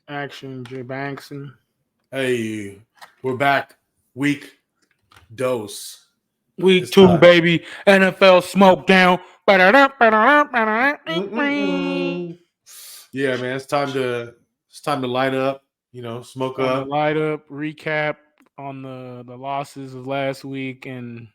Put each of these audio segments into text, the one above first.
Action, J Bankson. Hey, we're back. Week dose. Week It's two, time. baby. NFL SmokeDown. Mm-mm-mm. Yeah, man. It's time to light up. Smoke Time to up. light up, recap on the losses of last week and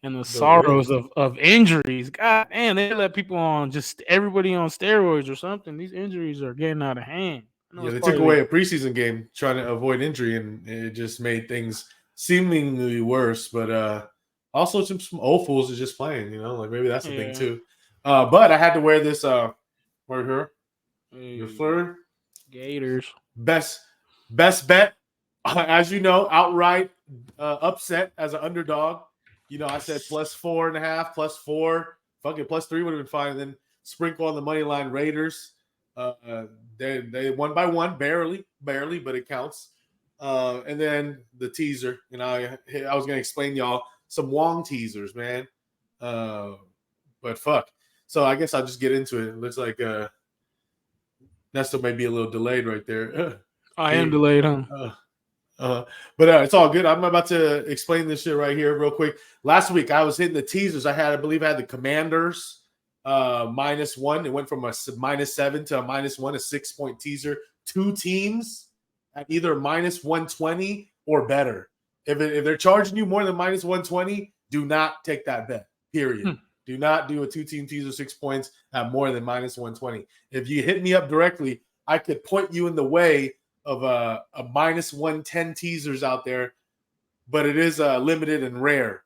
the The win. sorrows of injuries. God damn, they let people on just everybody on steroids or something. These injuries are getting out of hand. I know Yeah, it's they took probably away a preseason game trying to avoid injury, and it just made things seemingly worse. But also some old fools is just playing. Like maybe that's the thing yeah. too. But I had to wear this right here. Your Hey, fleur. Gators. Best bet, as you know, outright upset as an underdog. I said +4.5, +4, fuck it, +3 would have been fine. And then sprinkle on the money line Raiders. They won by one, barely, but it counts. And then the teaser, I was gonna explain y'all some Wong teasers, man. But fuck. So I guess I'll just get into it. It looks like Nestor may be a little delayed right there. I am Game. delayed, huh? But it's all good. I'm about to explain this shit right here real quick. Last week I was hitting the teasers. I believe I had the Commanders -1. It went from a -7 to a -1, a 6-point teaser. Two teams at either -120 or better. If they're charging you more than -120, do not take that bet. Period. Do not do a two-team teaser 6 points at more than -120. If you hit me up directly, I could point you in the way of a -110 teasers out there, but it is limited and rare.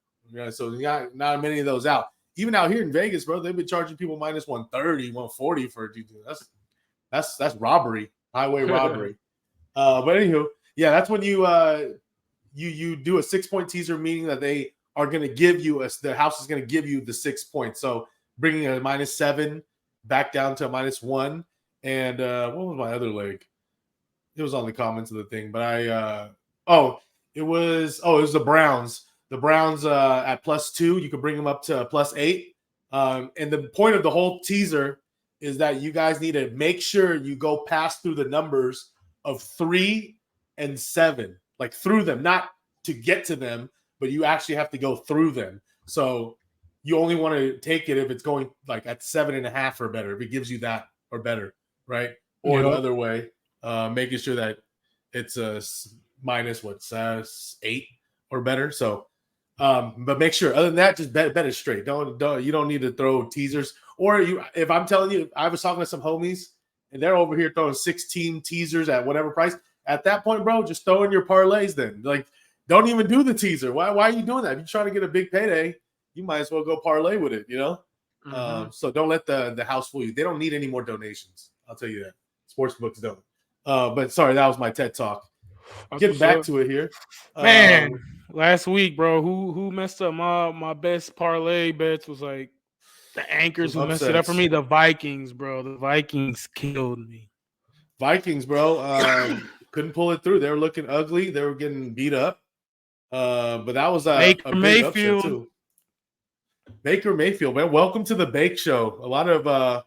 So not many of those out. Even out here in Vegas, bro, they've been charging people -130, 140 for a teaser. That's robbery, highway robbery. But anywho, yeah, that's when you do a 6-point teaser, meaning that they are going to give you the house is going to give you the 6 points. So bringing a -7 back down to a -1. And what was my other leg? It was on the comments of the thing, but it was the Browns. The Browns at +2, you could bring them up to +8. And the point of the whole teaser is that you guys need to make sure you go pass through the numbers of 3 and 7, like through them, not to get to them, but you actually have to go through them. So you only want to take it if it's going like at 7.5 or better, if it gives you that or better, right? Or the other way. Making sure that it's a -8 or better. So, but make sure. Other than that, just bet it straight. You don't need to throw teasers. Or if I'm telling you, I was talking to some homies and they're over here throwing 16 teasers at whatever price. At that point, bro, just throw in your parlays. Then, like, don't even do the teaser. Why are you doing that? If you're trying to get a big payday, you might as well go parlay with it. Mm-hmm. So don't let the house fool you. They don't need any more donations. I'll tell you that. Sportsbooks don't. But sorry, that was my TED talk. Getting back to it here, man. Last week, bro, who messed up my best parlay bets was like the anchors some who messed it up for upsets. me. The Vikings, bro. The Vikings killed me. Vikings, bro, couldn't pull it through. They were looking ugly. They were getting beat up. But that was a Baker big upset Mayfield. too. Baker Mayfield, man. Welcome to the Bake Show. A lot of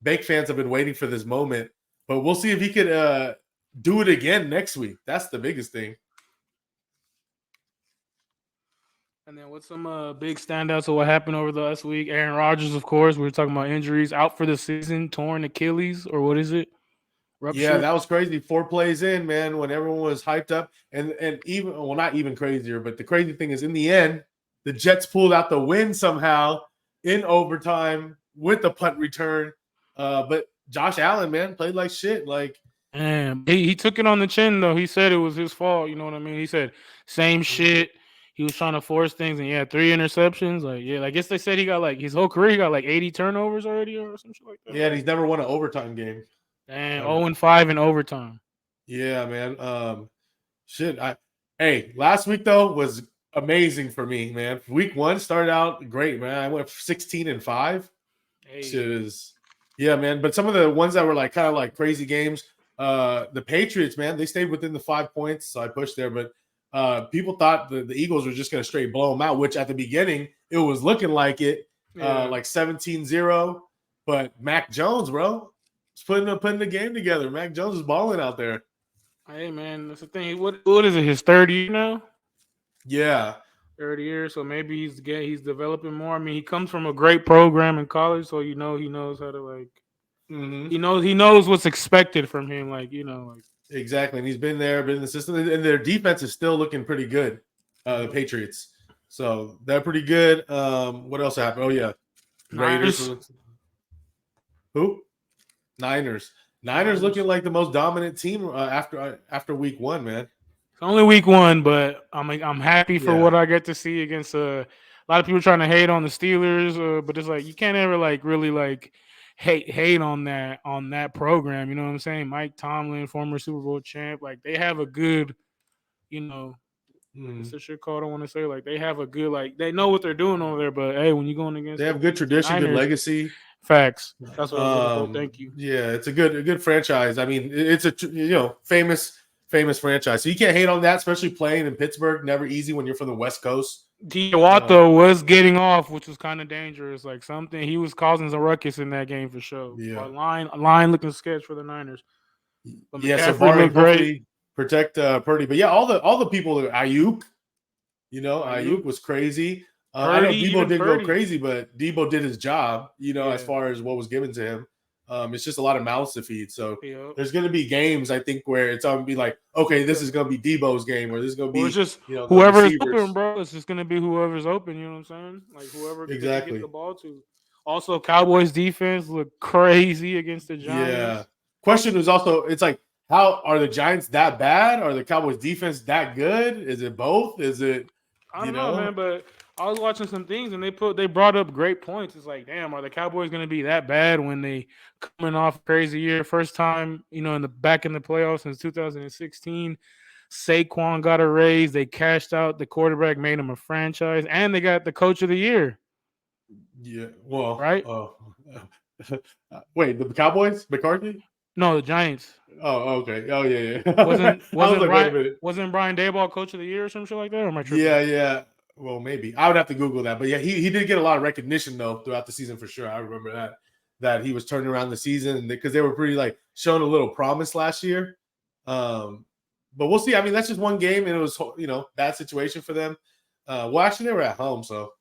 Bake fans have been waiting for this moment, but we'll see if he could do it again next week. That's the biggest thing. And then what's some big standouts of what happened over the last week? Aaron Rodgers, of course. We were talking about injuries, out for the season, torn Achilles, or what is it? Yeah, Ruptured. that was crazy. 4 plays in, man, when everyone was hyped up. And even, well, not even crazier, but the crazy thing is in the end, the Jets pulled out the win somehow in overtime with the punt return. But Josh Allen, man, played like shit. Like, And he took it on the chin though. He said it was his fault. You know what I mean? He said same shit. He was trying to force things, and he had 3 interceptions. Like, yeah, I guess they said he got like his whole career. He got like 80 turnovers already, or some shit like that. yeah, and he's never won an overtime game. And Ever. 0-5 in overtime. Yeah, man. Shit. Hey, last week though was amazing for me, man. Week 1 started out great, man. I went 16-5. Hey. Shit is, yeah, man. But some of the ones that were like kind of like crazy games, the Patriots, man, they stayed within the 5 points, so I pushed there. But people thought the Eagles were just going to straight blow them out, which at the beginning it was looking like it, like 17-0. But Mac Jones, bro, Just putting the game together. Mac Jones is balling out there. Hey man, that's the thing. What is it? His third year now? Yeah. Third year, so maybe he's developing more. I mean, he comes from a great program in college, so he knows how to like Mm-hmm. he knows what's expected from him. Like like Exactly. And he's been there, been in the system, and their defense is still looking pretty good. The Patriots. So they're pretty good. What else happened? Oh yeah, Raiders. Niners. Who? Niners. Niners Niners. looking like the most dominant team after week one, man. It's only week one, but I'm happy for Yeah. what I get to see against a lot of people trying to hate on the Steelers, but it's like you can't ever like really like hate on that program. You know what I'm saying? Mike Tomlin, former Super Bowl champ, like they have a good, it's a shit called. I want to say like they have a good like they know what they're doing over there. But hey, when you're going against They have good tradition, good Niners, legacy. facts. That's what I was looking for. Thank you. Yeah, it's a good franchise. I mean, it's a famous franchise. So you can't hate on that, especially playing in Pittsburgh. Never easy when you're from the West Coast. Wato was getting off, which was kind of dangerous. Like something he was causing some ruckus in that game for sure. Yeah, line looking sketch for the Niners. But yeah. So McCaffrey Barry looked great. hopefully protect Purdy, but yeah, all the people. Ayuk, Ayuk was crazy. I know Debo didn't go crazy, but Debo did his job. As far as what was given to him. It's just a lot of mouths to feed. So there's going to be games, I think, where it's going to be like, okay, this is going to be Debo's game, or this is going to be it's just whoever's open, bro. It's just going to be whoever's open. You know what I'm saying? Like whoever they get the ball to. Also, Cowboys defense looked crazy against the Giants. Yeah. Question is also, it's like, how are the Giants that bad? Are the Cowboys defense that good? Is it both? Is it? I don't know, man, but I was watching some things and they brought up great points. It's like, damn, are the Cowboys going to be that bad when they coming off a crazy year, first time in the playoffs since 2016? Saquon got a raise. They cashed out the quarterback, made him a franchise, and they got the coach of the year. Yeah, well, right. Wait, the Cowboys, McCarthy? No, the Giants. Oh, okay. Oh, yeah. Wasn't Brian Daboll coach of the year or some shit like that? Or am I tripping? Yeah. Well, maybe I would have to Google that, but yeah, he did get a lot of recognition though throughout the season for sure. I remember that he was turning around the season because they were pretty like showing a little promise last year. But we'll see. I mean, that's just one game, and it was bad situation for them. Well, actually, they were at home, so.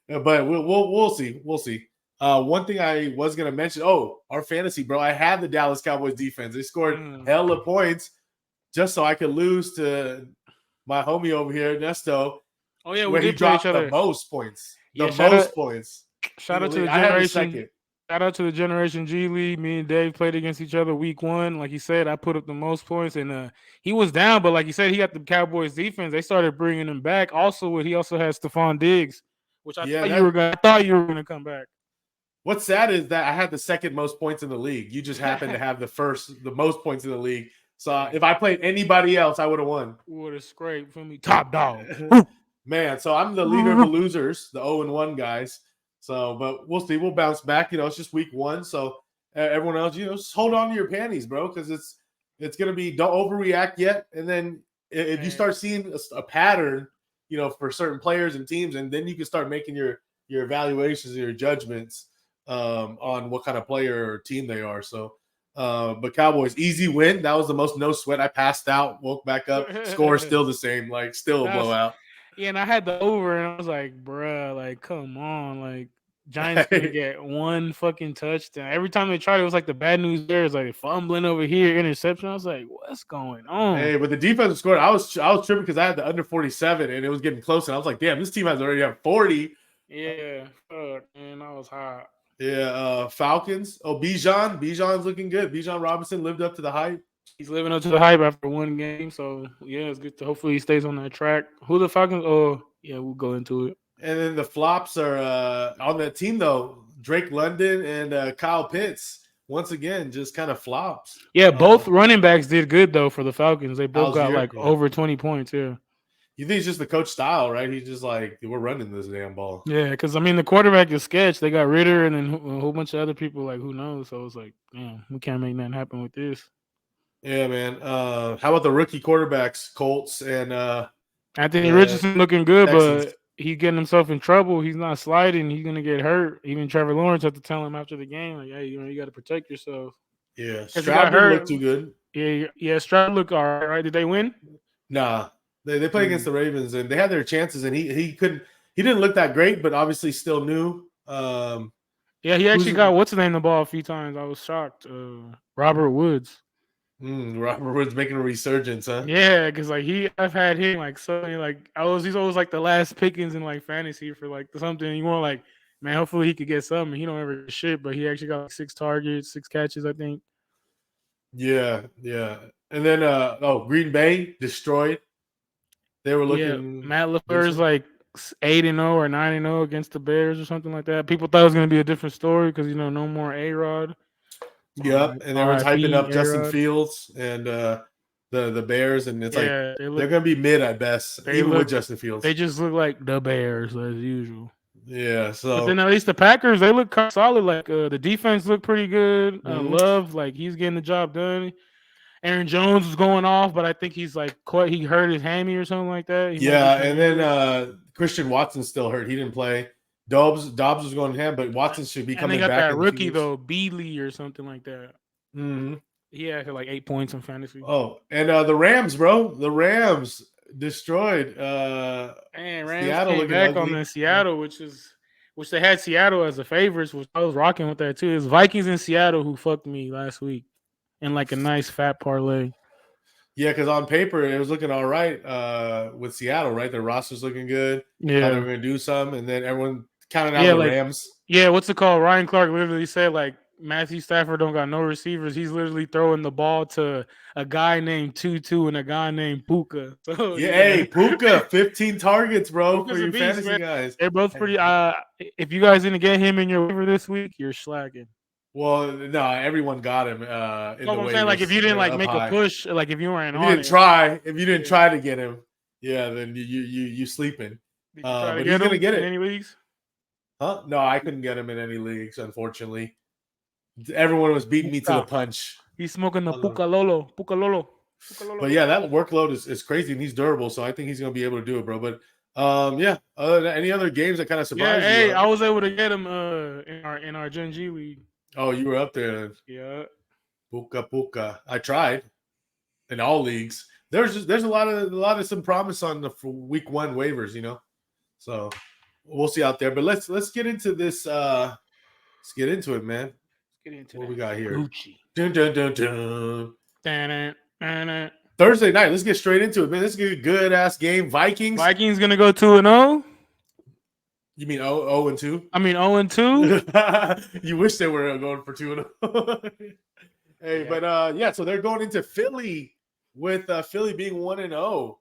But we'll see. We'll see. One thing I was gonna mention. Oh, our fantasy, bro. I had the Dallas Cowboys defense. They scored hella points just so I could lose to my homie over here, Nesto. Oh yeah, where he dropped the most points. Points. Shout out to the generation. Shout out to the Generation G League. Me and Dave played against each other week one. Like he said, I put up the most points, and he was down. But like he said, he got the Cowboys defense. They started bringing him back. He also has Stephon Diggs, which I thought you were gonna come back. What's sad is that I had the second most points in the league. You just happened to have the most points in the league. So if I played anybody else, I would have won. Would have scraped for me, top dog. Man, so I'm the leader of the losers, the 0-1 guys. So, but we'll see. We'll bounce back. It's just week one. So everyone else, just hold on to your panties, bro, because it's gonna be don't overreact yet. And then if you start seeing a pattern, for certain players and teams, and then you can start making your evaluations and your judgments on what kind of player or team they are. So, but Cowboys, easy win. That was the most no sweat. I passed out, woke back up. Score is still the same, like still a blowout. Yeah, and I had the over, and I was like, bruh, like, come on. Like, Giants gonna get one fucking touchdown. Every time they tried, it was like the bad news there. It's like fumbling over here, interception. I was like, what's going on? Hey, but the defensive score, I was tripping because I had the under 47, and it was getting close. And I was like, damn, this team has already had 40. Yeah, fuck, man, I was hot. Yeah, Falcons. Oh, Bijan's looking good. Bijan Robinson lived up to the hype. He's living up to the hype after one game. So, yeah, it's good. Hopefully he stays on that track. Who the Falcons? Oh, yeah, we'll go into it. And then the flops are on that team, though. Drake London and Kyle Pitts, once again, just kind of flops. Yeah, both running backs did good, though, for the Falcons. They both got over 20 points, yeah. You think it's just the coach style, right? He's just like, we're running this damn ball. Yeah, because, I mean, the quarterback is sketch. They got Ritter and then a whole bunch of other people, like, who knows? So it's like, damn, we can't make nothing happen with this. Yeah, man. How about the rookie quarterbacks, Colts and Anthony Richardson looking good, Texans. But he's getting himself in trouble. He's not sliding. He's going to get hurt. Even Trevor Lawrence had to tell him after the game, like, hey, you got to protect yourself. Yeah, because he got Stroud didn't look hurt. too good. Yeah. Stroud looked all right. Right? Did they win? Nah, they played against the Ravens and they had their chances, and he couldn't. He didn't look that great, but obviously still new. Yeah, he actually Who's got what's his name the ball a few times. I was shocked. Robert Woods. Robert Woods making a resurgence, huh? Yeah, because like I've had him like so many like he's always like the last pickings in like fantasy for like something. You want like man, hopefully he could get something. He don't ever get shit, but he actually got like 6 targets, 6 catches, I think. Yeah, yeah. And then Green Bay destroyed. They were Yeah, looking Matt LaFleur's decent. like 8-0 or 9-0 against the Bears or something like that. People thought it was gonna be a different story because no more A-Rod. Yep, and everyone's hyping R.I.P. up Justin A-Rod. Fields and the Bears, and it's like Yeah, they're gonna be mid at best, they even with look Justin Fields. they just look like the Bears as usual. Yeah, But then so at least the Packers, they look solid. Like the defense looked pretty good. mhm. Love, like he's getting the job done. Aaron Jones was going off, but I think he's like he hurt his hammy or something like that. He might be Yeah, coming and over. then Christian Watson's still hurt. He didn't play. Dobbs was going ham, but Watson should be And they coming got back that in a few rookie weeks. though, Beasley or something like that. Mm-hmm. He had like 8 points in fantasy. Oh, and the Rams, bro, the Rams destroyed And Rams Seattle, came looking back on ugly. the Seattle, which they had Seattle as a favorites, which I was rocking with that too. It's Vikings in Seattle who fucked me last week in like a nice fat parlay. Yeah, because on paper it was looking all right with Seattle, right? Their roster's looking good. Thought they Yeah. were going to do some, and then everyone counted out Yeah, the like Rams. what's it called? Ryan Clark literally said like Matthew Stafford don't got no receivers. He's literally throwing the ball to a guy named Tutu and a guy named Puka. So Yeah, yeah. hey, Puka, 15 targets, bro, for Puka's a your beast, fantasy man. guys. They're both pretty if you guys didn't get him in your waiver this week, you're slacking. Well, no, everyone got him in No, the I'm saying like if waivers. you didn't They're like up make a high. push, like if you weren't If you on didn't it, try, yeah. try to get him, yeah, then you sleeping. Did you try to But he's get gonna him get in it, any leagues? huh? No, I couldn't get him in any leagues, unfortunately. Everyone was beating me to the Puka. punch. He's smoking the Puka Lolo. Puka Lolo. Puka Lolo. But yeah, that workload is crazy, and he's durable, so I think he's gonna be able to do it, bro. But yeah. Any other games that kind of Yeah, surprised hey, you? I was able to get him in our Gen G league. Oh, you were up there. Yeah. Puka. I tried in all leagues. There's a lot of some promise on the for week 1 waivers, So we'll see out there. But let's get into this. Let's get into it, man. Let's get into What that we got here? Gucci. Dun, dun, dun, dun. Da-da. Thursday night. Let's get straight into it, man. This is a good ass game. Vikings. Vikings gonna go 2-0. You mean 0-2? I mean 0-2. You wish they were going for 2-0. Hey, Yeah. but yeah, so they're going into Philly with Philly being 1-0.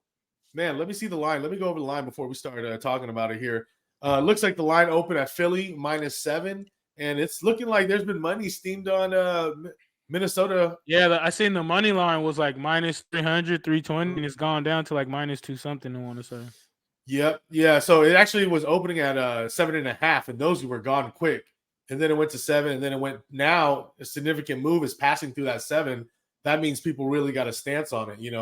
Man, let me see the line. Let me go over the line before we start talking about it here. Looks like the line opened at Philly -7, and it's looking like there's been money steamed on Minnesota. Yeah, I seen the money line was like -300, 320, and it's gone down to like -2 something. I want to say. Yep, yeah. So it actually was opening at 7.5, and those were gone quick. And then it went to 7, and then it went. Now a significant move is passing through that 7. That means people really got a stance on it. There's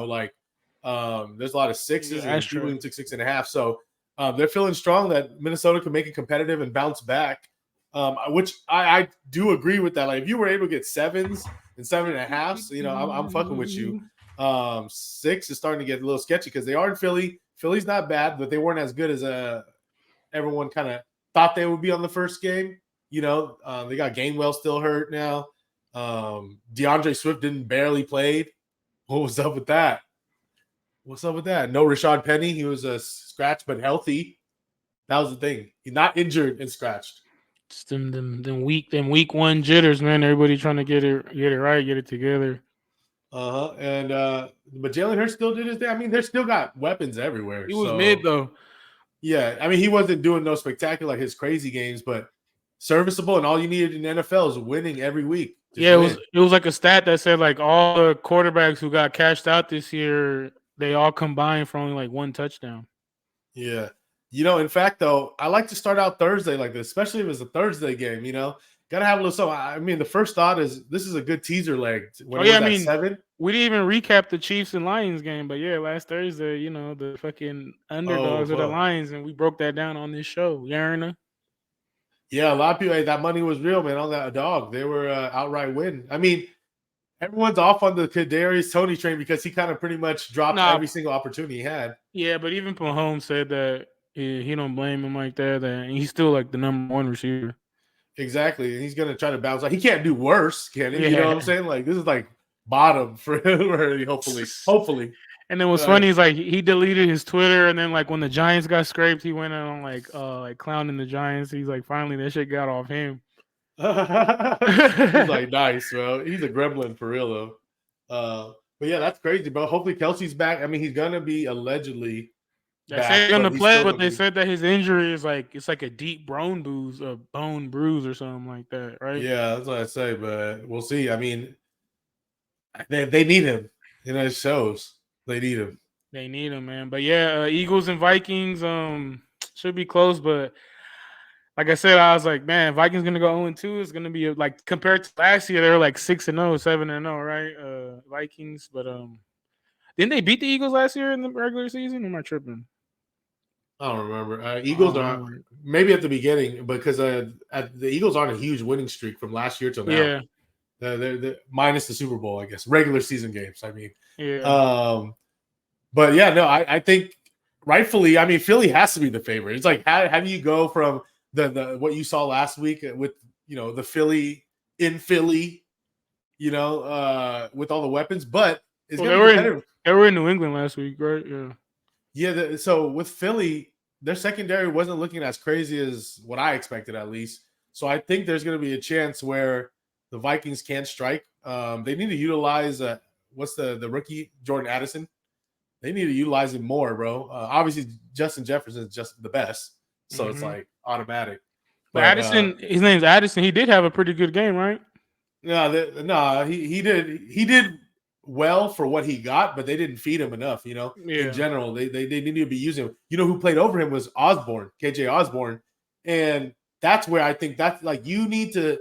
a lot of 6s, Yeah, and people even took 6.5. So they're feeling strong that Minnesota can make it competitive and bounce back. Which I do agree with that. Like if you were able to get 7s and 7.5s, I'm fucking with you. 6 is starting to get a little sketchy because they are in Philly. Philly's not bad, but they weren't as good as everyone kind of thought they would be on the first game. They got Gainwell still hurt now. DeAndre Swift barely played. What was up with that? No Rashad Penny. He was a scratch but healthy. That was the thing. He's not injured and scratched. Just them week 1 jitters, man. Everybody trying to get it right, get it together. And but Jalen Hurts still did his thing. I mean, they still got weapons everywhere. He was mid though. Yeah, I mean, he wasn't doing no spectacular like his crazy games, but serviceable. And all you needed in the NFL is winning every week. It was like a stat that said like all the quarterbacks who got cashed out this year, they all combined for only like 1 touchdown. Yeah. In fact, though, I like to start out Thursday like this, especially if it's a Thursday game, Got to have a little something. I mean, the first thought is this is a good teaser leg. When it was at 7. We didn't even recap the Chiefs and Lions game, but yeah, last Thursday, the fucking underdogs of the Lions, and we broke that down on this show. Yarna. Yeah, a lot of people, that money was real, man, on that dog. They were outright win. I mean, everyone's off on the Kadarius Toney train because he kind of pretty much dropped Nah, every single opportunity he had. yeah, but even Mahomes said that he don't blame him like that. That he's still like the number one receiver. Exactly. And he's gonna try to bounce. Like he can't do worse, can he? You know Yeah. what I'm saying? Like this is like bottom for him, hopefully. Hopefully. And then what's funny is like he deleted his Twitter, and then like when the Giants got scraped, he went on like clowning the Giants. He's like, finally that shit got off him. He's like, nice, bro. He's a gremlin for real though. But yeah, that's crazy, bro. Hopefully Kelsey's back. I mean, he's gonna be allegedly They back, say he's gonna but he's play, still but gonna they be said that his injury is like it's like a deep bone bruise or something like that, right? yeah, that's what I say, but we'll see. I mean, they need him. You know, it shows they need him. They need him, man. But yeah, Eagles and Vikings should be close, but like I said, I was like, man, Vikings gonna go 0-2. It's gonna be like compared to last year, they were like 6-0, 7-0, right? Vikings, but didn't they beat the Eagles last year in the regular season? Or am I tripping? I don't remember. Eagles are maybe at the beginning because the Eagles aren't a huge winning streak from last year till now. Yeah, they're minus the Super Bowl, I guess, regular season games. I mean, yeah. But yeah, no, I think rightfully, I mean, Philly has to be the favorite. It's like how do you go from the what you saw last week with the Philly in Philly, with all the weapons, but it's gonna be competitive. They were in New England last week, right? Yeah. Yeah, so with Philly, their secondary wasn't looking as crazy as what I expected, at least. So I think there's going to be a chance where the Vikings can strike. They need to utilize what's the rookie Jordan Addison. They need to utilize him more, bro. Obviously, Justin Jefferson is just the best, so it's like automatic. But Addison, his name's Addison. He did have a pretty good game, right? No, he did well for what he got, but they didn't feed him enough. In general, they needed to be using him. You know who played over him was Osborne, KJ Osborne, and that's where I think that's like you need to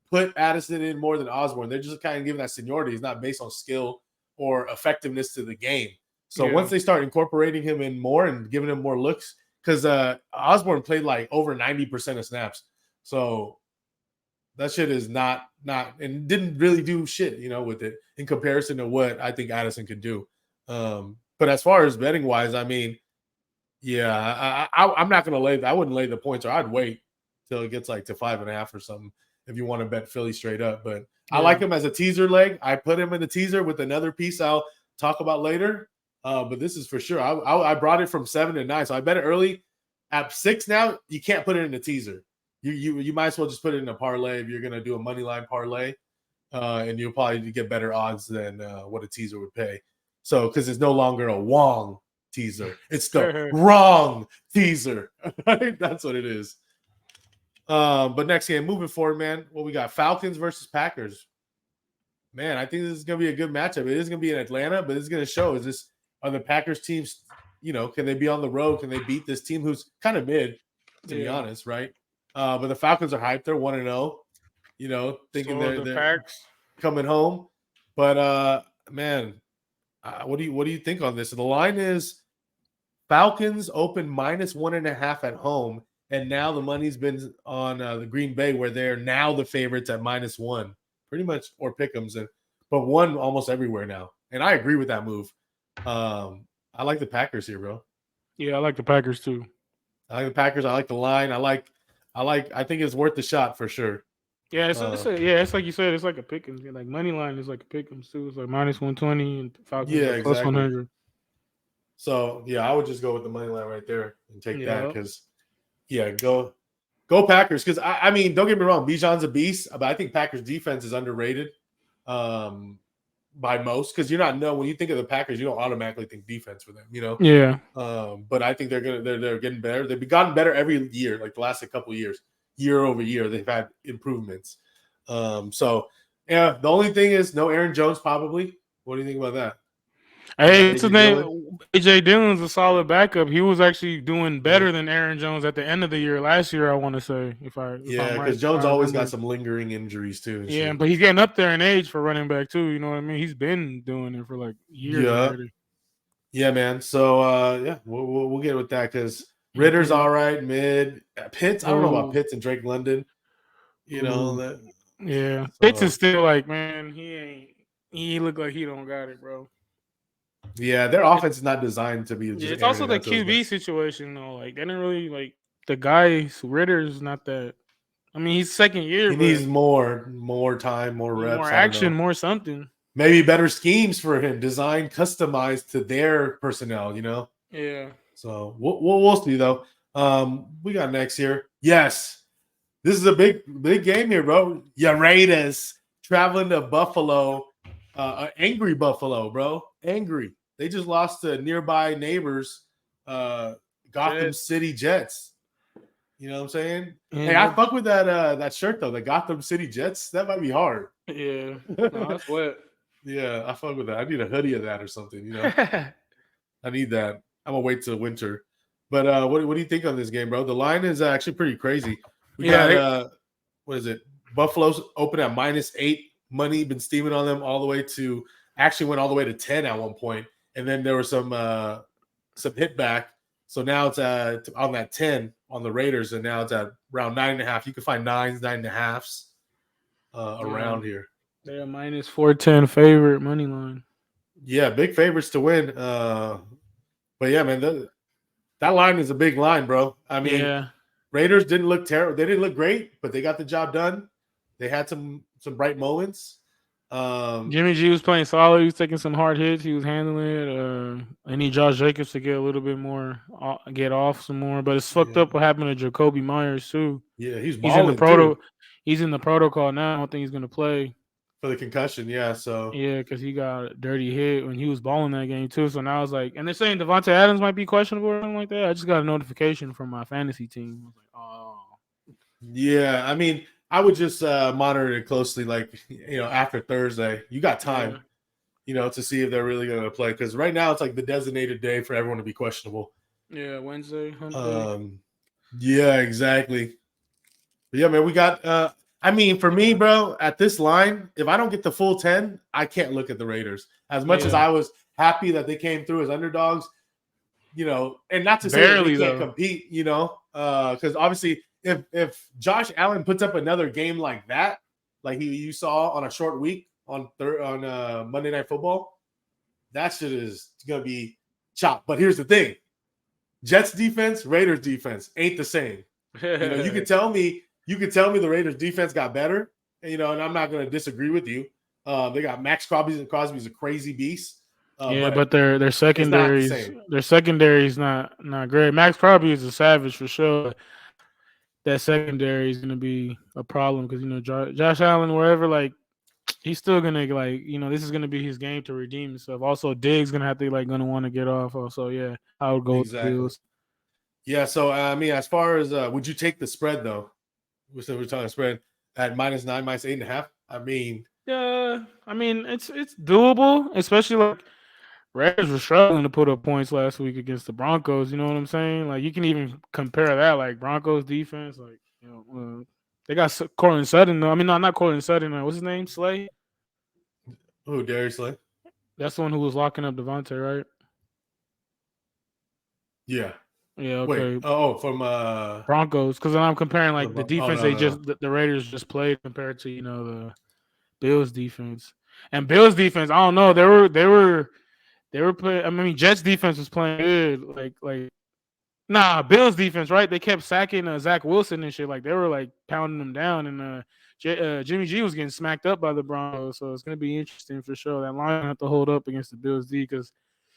put Addison in more than Osborne. They're just kind of giving that seniority. It's not based on skill or effectiveness to the game. So once they start incorporating him in more and giving him more looks, because Osborne played like over 90% of snaps, so that shit is not and didn't really do shit, with it in comparison to what I think Addison could do. But as far as betting wise, I mean, yeah, I'm not gonna I wouldn't lay the points, or I'd wait till it gets like to 5.5 or something if you want to bet Philly straight up. But I like him as a teaser leg. I put him in the teaser with another piece I'll talk about later. But this is for sure. I brought it from 7 to 9, so I bet it early. At 6 now, you can't put it in a teaser. You might as well just put it in a parlay if you're gonna do a money line parlay, and you'll probably get better odds than what a teaser would pay. So because it's no longer a Wong teaser, it's the wrong teaser. That's what it is. But next game, moving forward, man, what we got? Falcons versus Packers. Man, I think this is gonna be a good matchup. It is gonna be in Atlanta, but it's gonna show. Are the Packers teams? Can they be on the road? Can they beat this team who's kind of mid, to be honest, right? But the Falcons are hyped. They're 1-0. Thinking they're coming home. But man, what do you think on this? So the line is Falcons open -1.5 at home, and now the money's been on the Green Bay, where they're now the favorites at -1, pretty much, or pick'ems, but one almost everywhere now. And I agree with that move. I like the Packers here, bro. Yeah, I like the Packers too. I like the Packers. I like the line. I think it's worth the shot for sure. Yeah, it's like you said, it's like a pick'em. Like money line is like a pick'em too. It's like -120 and Falcons like plus 100. So yeah, I would just go with the money line right there and take that because go Packers. Because I mean, don't get me wrong, Bijan's a beast, but I think Packers defense is underrated by most, because when you think of the Packers, you don't automatically think defense for them, Yeah. But I think they're getting better. They've gotten better every year, like the last couple of years, year over year. They've had improvements. So yeah, the only thing is no Aaron Jones probably. What do you think about that? Hey, what's his name? AJ Dillon's a solid backup. He was actually doing better than Aaron Jones at the end of the year last year, I want to say. Because Jones always got some lingering injuries too. Yeah, but he's getting up there in age for running back too. You know what I mean? He's been doing it for like years already. Yeah, man. So we'll get with that because Ritter's all right. Mid Pitts, I don't know about Pitts and Drake London. Pitts is still like, man, he ain't. He looked like he don't got it, bro. Yeah, their offense is not designed to be Yeah, just it's airing also it the out to those QB guys. situation though. Like they didn't really like the guy Ritter's not that. I mean, he's second year, He but needs more time, more need more reps. I don't action, know. more something. Maybe better schemes for him, designed, customized to their personnel. Yeah, So we'll see though. We got next here. Yes, this is a big game here, bro. Ya Raiders traveling to Buffalo, angry Buffalo, bro. Angry. They just lost to nearby neighbors, Gotham Jets. City Jets. You know what I'm saying? Hey, And I fuck with that shirt though. The Gotham City Jets. That might be hard. yeah, no, that's wet. Yeah, I fuck with that. I need a hoodie of that or something. I need that. I'm gonna wait till winter. But what do you think on this game, bro? The line is actually pretty crazy. We Yeah, got what is it? Buffalo's open at -8. Money been steaming on them all the way to actually went all the way to 10 at one point, and then there was some hit back. So now it's on that 10 on the Raiders, and now it's at around 9.5. You can find 9s, 9.5s around here. they're a -410 favorite money line. Yeah, big favorites to win. But yeah, man, that line is a big line, bro. I mean, Yeah, Raiders didn't look terrible. They didn't look great, but they got the job done. They had some bright moments. Jimmy G was playing solid. He was taking some hard hits. He was handling it. I need Josh Jacobs to get a little bit more, get off some more. But it's fucked Yeah, up what happened to Jacoby Myers too. yeah, he's He's in the balling too He's in the protocol now. I don't think he's gonna play. for the concussion. Yeah, so Yeah, because he got a dirty hit when he was balling that game too. So now it's like, and they're saying Devontae Adams might be questionable or something like that. I just got a notification from my fantasy team. I was like, oh, yeah, I mean, I would just monitor it closely, like after Thursday. You got time, to see if they're really going to play because right now it's like the designated day for everyone to be questionable. Yeah, Wednesday, hump day. Yeah, exactly. But yeah, man, we got. I mean, for me, bro, at this line, if I don't get the full 10, I can't look at the Raiders. As much as I was happy that they came through as underdogs, and not to say that they can't compete, because obviously if Josh Allen puts up another game like that, like you saw on a short week on Monday Night Football, that shit is gonna be chopped. But here's the thing: Jets defense, Raiders defense ain't the same. You could tell me the Raiders defense got better, and I'm not gonna disagree with you. They got Max Crosby's a crazy beast. But their secondaries, not great. Max Crosby is a savage for sure. That secondary is going to be a problem because Josh Allen, wherever, like he's still gonna this is gonna be his game to redeem himself. Also, Diggs gonna have to gonna want to get off. Also, yeah, I would go exactly. with the Bills. Yeah, so I mean, as far as would you take the spread though? We're talking spread at -9, -8.5. I mean, it's doable, especially like Raiders were struggling to put up points last week against the Broncos. You know what I'm saying? Like you can even compare that, like Broncos defense, like they got Cortland Sutton though. I mean, not Cortland Sutton. What's his name? Slay. Who? Darius Slay? That's the one who was locking up Devontae, right? Yeah. Yeah. Okay. Wait. From Broncos, because I'm comparing like the defense the Raiders just played compared to the Bills defense. And Bills defense, I don't know. They were playing. I mean, Jets defense was playing good. Bills defense, right? They kept sacking Zach Wilson and shit. Like they were like pounding them down, and Jimmy G was getting smacked up by the Broncos. So it's gonna be interesting for sure. That line have to hold up against the Bills D because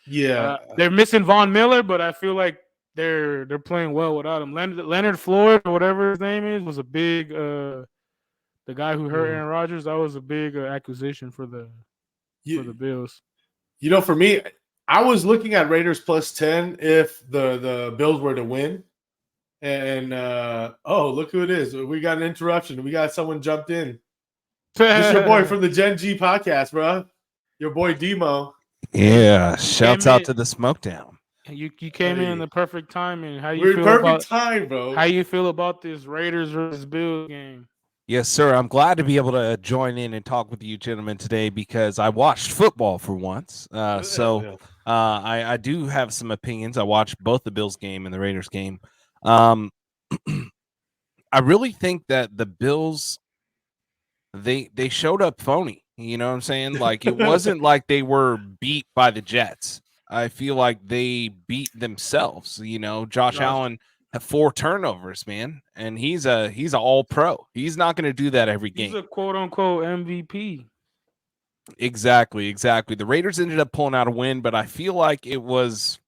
they're missing Von Miller, but I feel like they're playing well without him. Leonard Floyd or whatever his name is was a big the guy who hurt Aaron Rodgers. That was a big acquisition for the Bills. For me, I was looking at Raiders +10 if the Bills were to win. And look who it is. We got an interruption. We got someone jumped in. This your boy from the Gen G podcast, bro. Your boy Demo. Yeah, shouts out to the SmokeDown. You came in the perfect timing. How you We're feel perfect time, bro. How you feel about this Raiders versus Bills game? Yes, sir. I'm glad to be able to join in and talk with you gentlemen today because I watched football for once. I do have some opinions. I watched both the Bills game and the Raiders game. I really think that the Bills they showed up phony. You know what I'm saying? Like it wasn't like they were beat by the Jets. I feel like they beat themselves. You know, Josh Allen had 4 turnovers, man, and he's a all pro. He's not going to do that every game. He's a quote unquote MVP. Exactly. The Raiders ended up pulling out a win, but I feel like it was,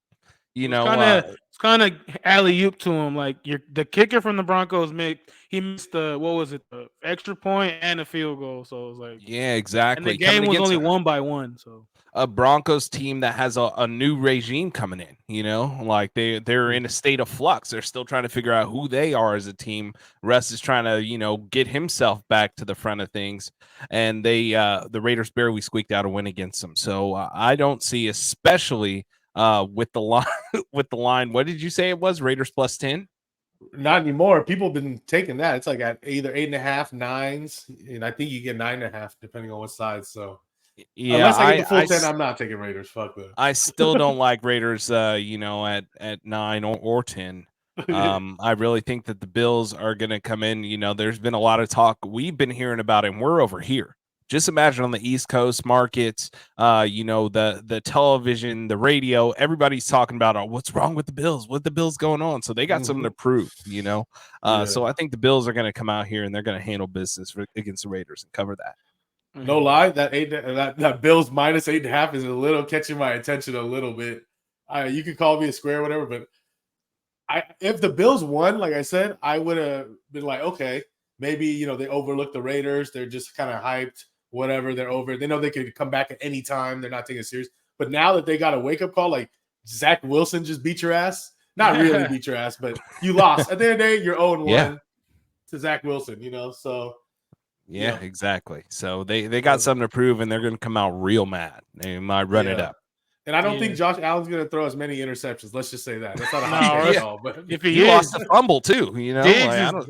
it's kind of alley-oop to him. Like the kicker from the Broncos he missed the extra point and a field goal. So it was like, yeah, exactly. And the game was only 1-1. So a Broncos team that has a new regime coming in, like they're in a state of flux. They're still trying to figure out who they are as a team. Russ is trying to, get himself back to the front of things, and the Raiders barely squeaked out a win against them. So I don't see, especially with the line, what did you say it was? Raiders plus 10? Not anymore. People have been taking that. It's like at either 8.5, 9s, and I think you get 9.5 depending on what side. So yeah, unless I get the full 10, I'm not taking Raiders. Fuck that. I still don't like Raiders. At 9 or 10. I really think that the Bills are going to come in. There's been a lot of talk we've been hearing about it, and we're over here. Just imagine on the East Coast markets, the television, the radio, everybody's talking about what's wrong with the Bills, what the Bills going on. So they got something to prove, So I think the Bills are going to come out here and they're going to handle business against the Raiders and cover that. No lie, that Bills minus 8.5 is a little catching my attention a little bit. You could call me a square, whatever, but if the Bills won, like I said, I would have been like, okay, maybe they overlooked the Raiders. They're just kind of hyped, whatever. They're over. They know they could come back at any time. They're not taking it serious. But now that they got a wake up call, like Zach Wilson just beat your ass. Not really beat your ass, but you lost. At the end of the day, you're 0-1 to Zach Wilson. So. Yeah, exactly. So they got something to prove, and they're going to come out real mad. They might run it up. And I don't think Josh Allen's going to throw as many interceptions. Let's just say that. That's not a hot take at all. But if he lost a fumble too,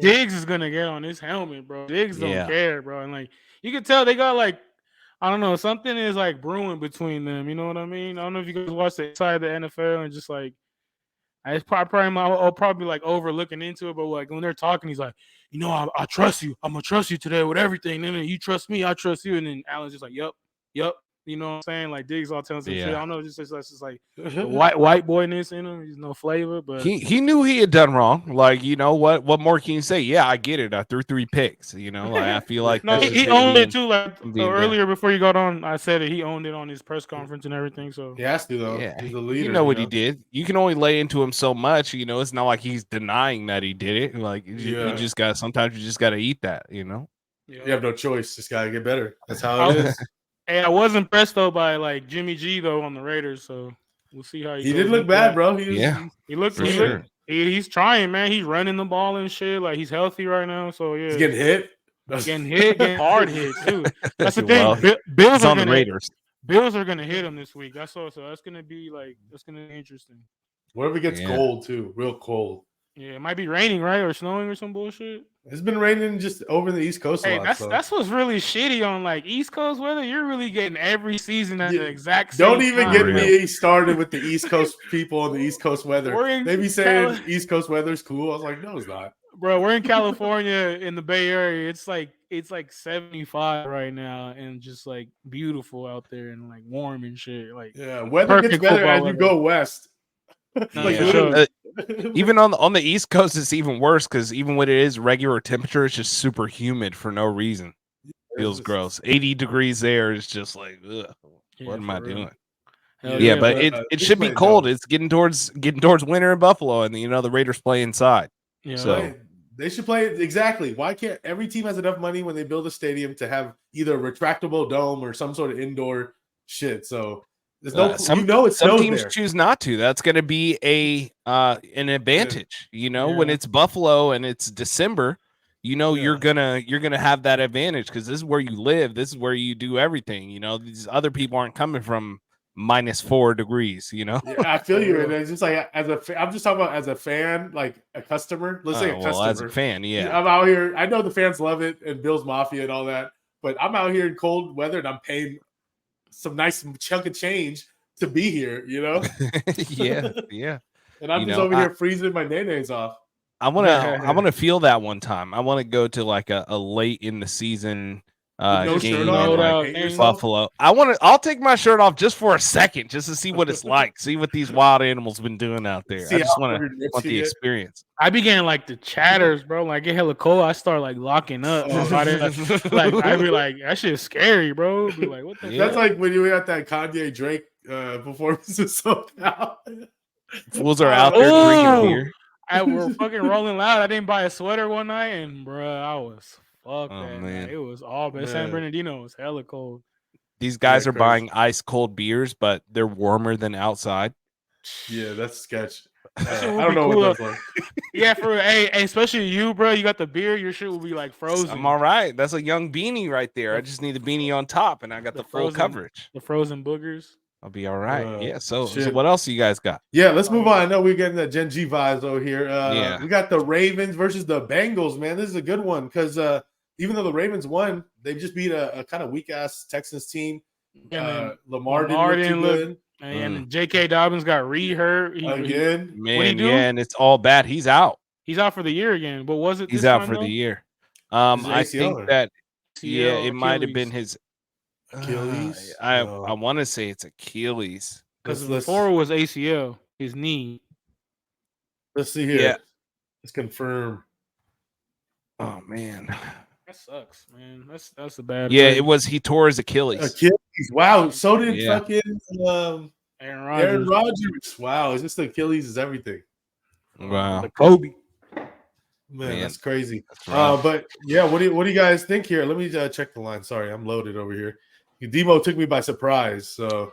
Diggs is going to get on his helmet, bro. Diggs don't care, bro. And like you can tell, they got like I don't know, something is like brewing between them. You know what I mean? I don't know if you guys watch the inside of the NFL and just like. I'll probably like overlooking into it, but like when they're talking, he's like, I trust you. I'm gonna trust you today with everything. And then you trust me, I trust you. And then Allen's just like, yep. You know what I'm saying? Like Diggs all telling some shit. I don't know, it's just like the white boyness in him. He's no flavor, but he knew he had done wrong. Like, what more can you say? Yeah, I get it. I threw 3 picks. I feel like no, he owned it too. Like earlier before you got on, I said it. He owned it on his press conference and everything. So he has to though. Yeah, he's the leader. You know what he did. You can only lay into him so much. It's not like he's denying that he did it. Like you just got. Sometimes you just got to eat that. You have no choice. Just gotta get better. That's how it is. Hey, I was impressed though by like Jimmy G though on the Raiders, so we'll see how he did look bad, bro. He looked for sure. He's trying, man. He's running the ball and shit. Like he's healthy right now, so yeah. He's getting hit, getting hard hit too. That's the thing. Bills on the Raiders. Bills are gonna hit him this week. That's gonna be interesting. What if it gets cold too? Real cold. Yeah, it might be raining, right, or snowing or some bullshit. It's been raining just over the East Coast a lot. That's what's really shitty on like East Coast weather. You're really getting every season at the exact same Don't even get me started with the East Coast people and the East Coast weather. They be saying East Coast weather's cool. I was like, no, it's not. Bro, we're in California in the Bay Area. It's like 75 right now and just like beautiful out there and like warm and shit. Like weather gets better as you go west. Even on the East Coast, it's even worse because even when it is regular temperature, it's just super humid for no reason. Feels gross. 80 degrees there is just like, ugh, what am I doing? But it should be cold. It's getting towards winter in Buffalo, and the Raiders play inside. Yeah, so they should play exactly. Why can't every team has enough money when they build a stadium to have either a retractable dome or some sort of indoor shit? So. There's no, some teams choose not to. That's going to be an advantage. When it's Buffalo and it's December, you're gonna have that advantage because this is where you live. This is where you do everything. These other people aren't coming from -4 degrees. I feel you. And it's just like I'm just talking about as a fan, like a customer. Let's say a customer. As a fan, yeah. I'm out here. I know the fans love it and Bills Mafia and all that, but I'm out here in cold weather and I'm paying some nice chunk of change to be here, yeah. And I'm just over here freezing my nays off. I want to feel that one time. I want to go to like a late in the season No shirt game on, in like like hate yourself. Buffalo. I'll take my shirt off just for a second, just to see what it's like, see what these wild animals been doing out there. See I just how want fucking ripped the you get. experience. I began like the chatters, bro. Like get hella cold, I start like locking up. Oh. So I be like, that shit's scary, bro. Be like, what the That's fuck? like when you were at that Kanye Drake performance of SmokeDown. Fools are out there drinking Oh! beer. We're fucking rolling loud. I didn't buy a sweater one night, and bro, I was fucked Oh, that man. night. It was all bad. San Man. Bernardino was hella cold. These guys are crazy. buying ice cold beers, but they're warmer than outside. Yeah, that's sketch. That shit I would don't be know cool. what that's like. Yeah, for hey, especially you, bro. You got the beer. Your shit will be like frozen. I'm all right. That's a young beanie right there. I just need the beanie on top, and I got the full frozen- coverage. The frozen boogers. I'll be all right. Yeah. So shit. what else you guys got? Yeah, let's move on. I know we're getting the Gen G vibes over here. Yeah. We got the Ravens versus the Bengals, man. This is a good one because even though the Ravens won, they just beat a kind of weak ass Texans team. Lamar didn't look too good. And J.K. Dobbins got re-hurt again. Man, what'd he do? yeah, and it's all bad. He's out. He's out for the year again. But was it? He's this out time, for though? the year. Is it I ACL think or- that ACL, it might have Achilles. been his Achilles? I No. want to say it's Achilles. Because Let's- before it was ACL, his knee. Let's see here. Yeah. Let's confirm. Oh man. That sucks, man. That's a bad. Yeah, play. it was. He tore his Achilles. Achilles. Wow. So did Yeah. fucking Aaron Rodgers. Aaron Rodgers. Wow. Is this the Achilles? Is everything? Wow. The Kobe. Man, Man. that's crazy. That's rough. But yeah, what do you guys think here? Let me check the line. Sorry, I'm loaded over here. Demo took me by surprise. So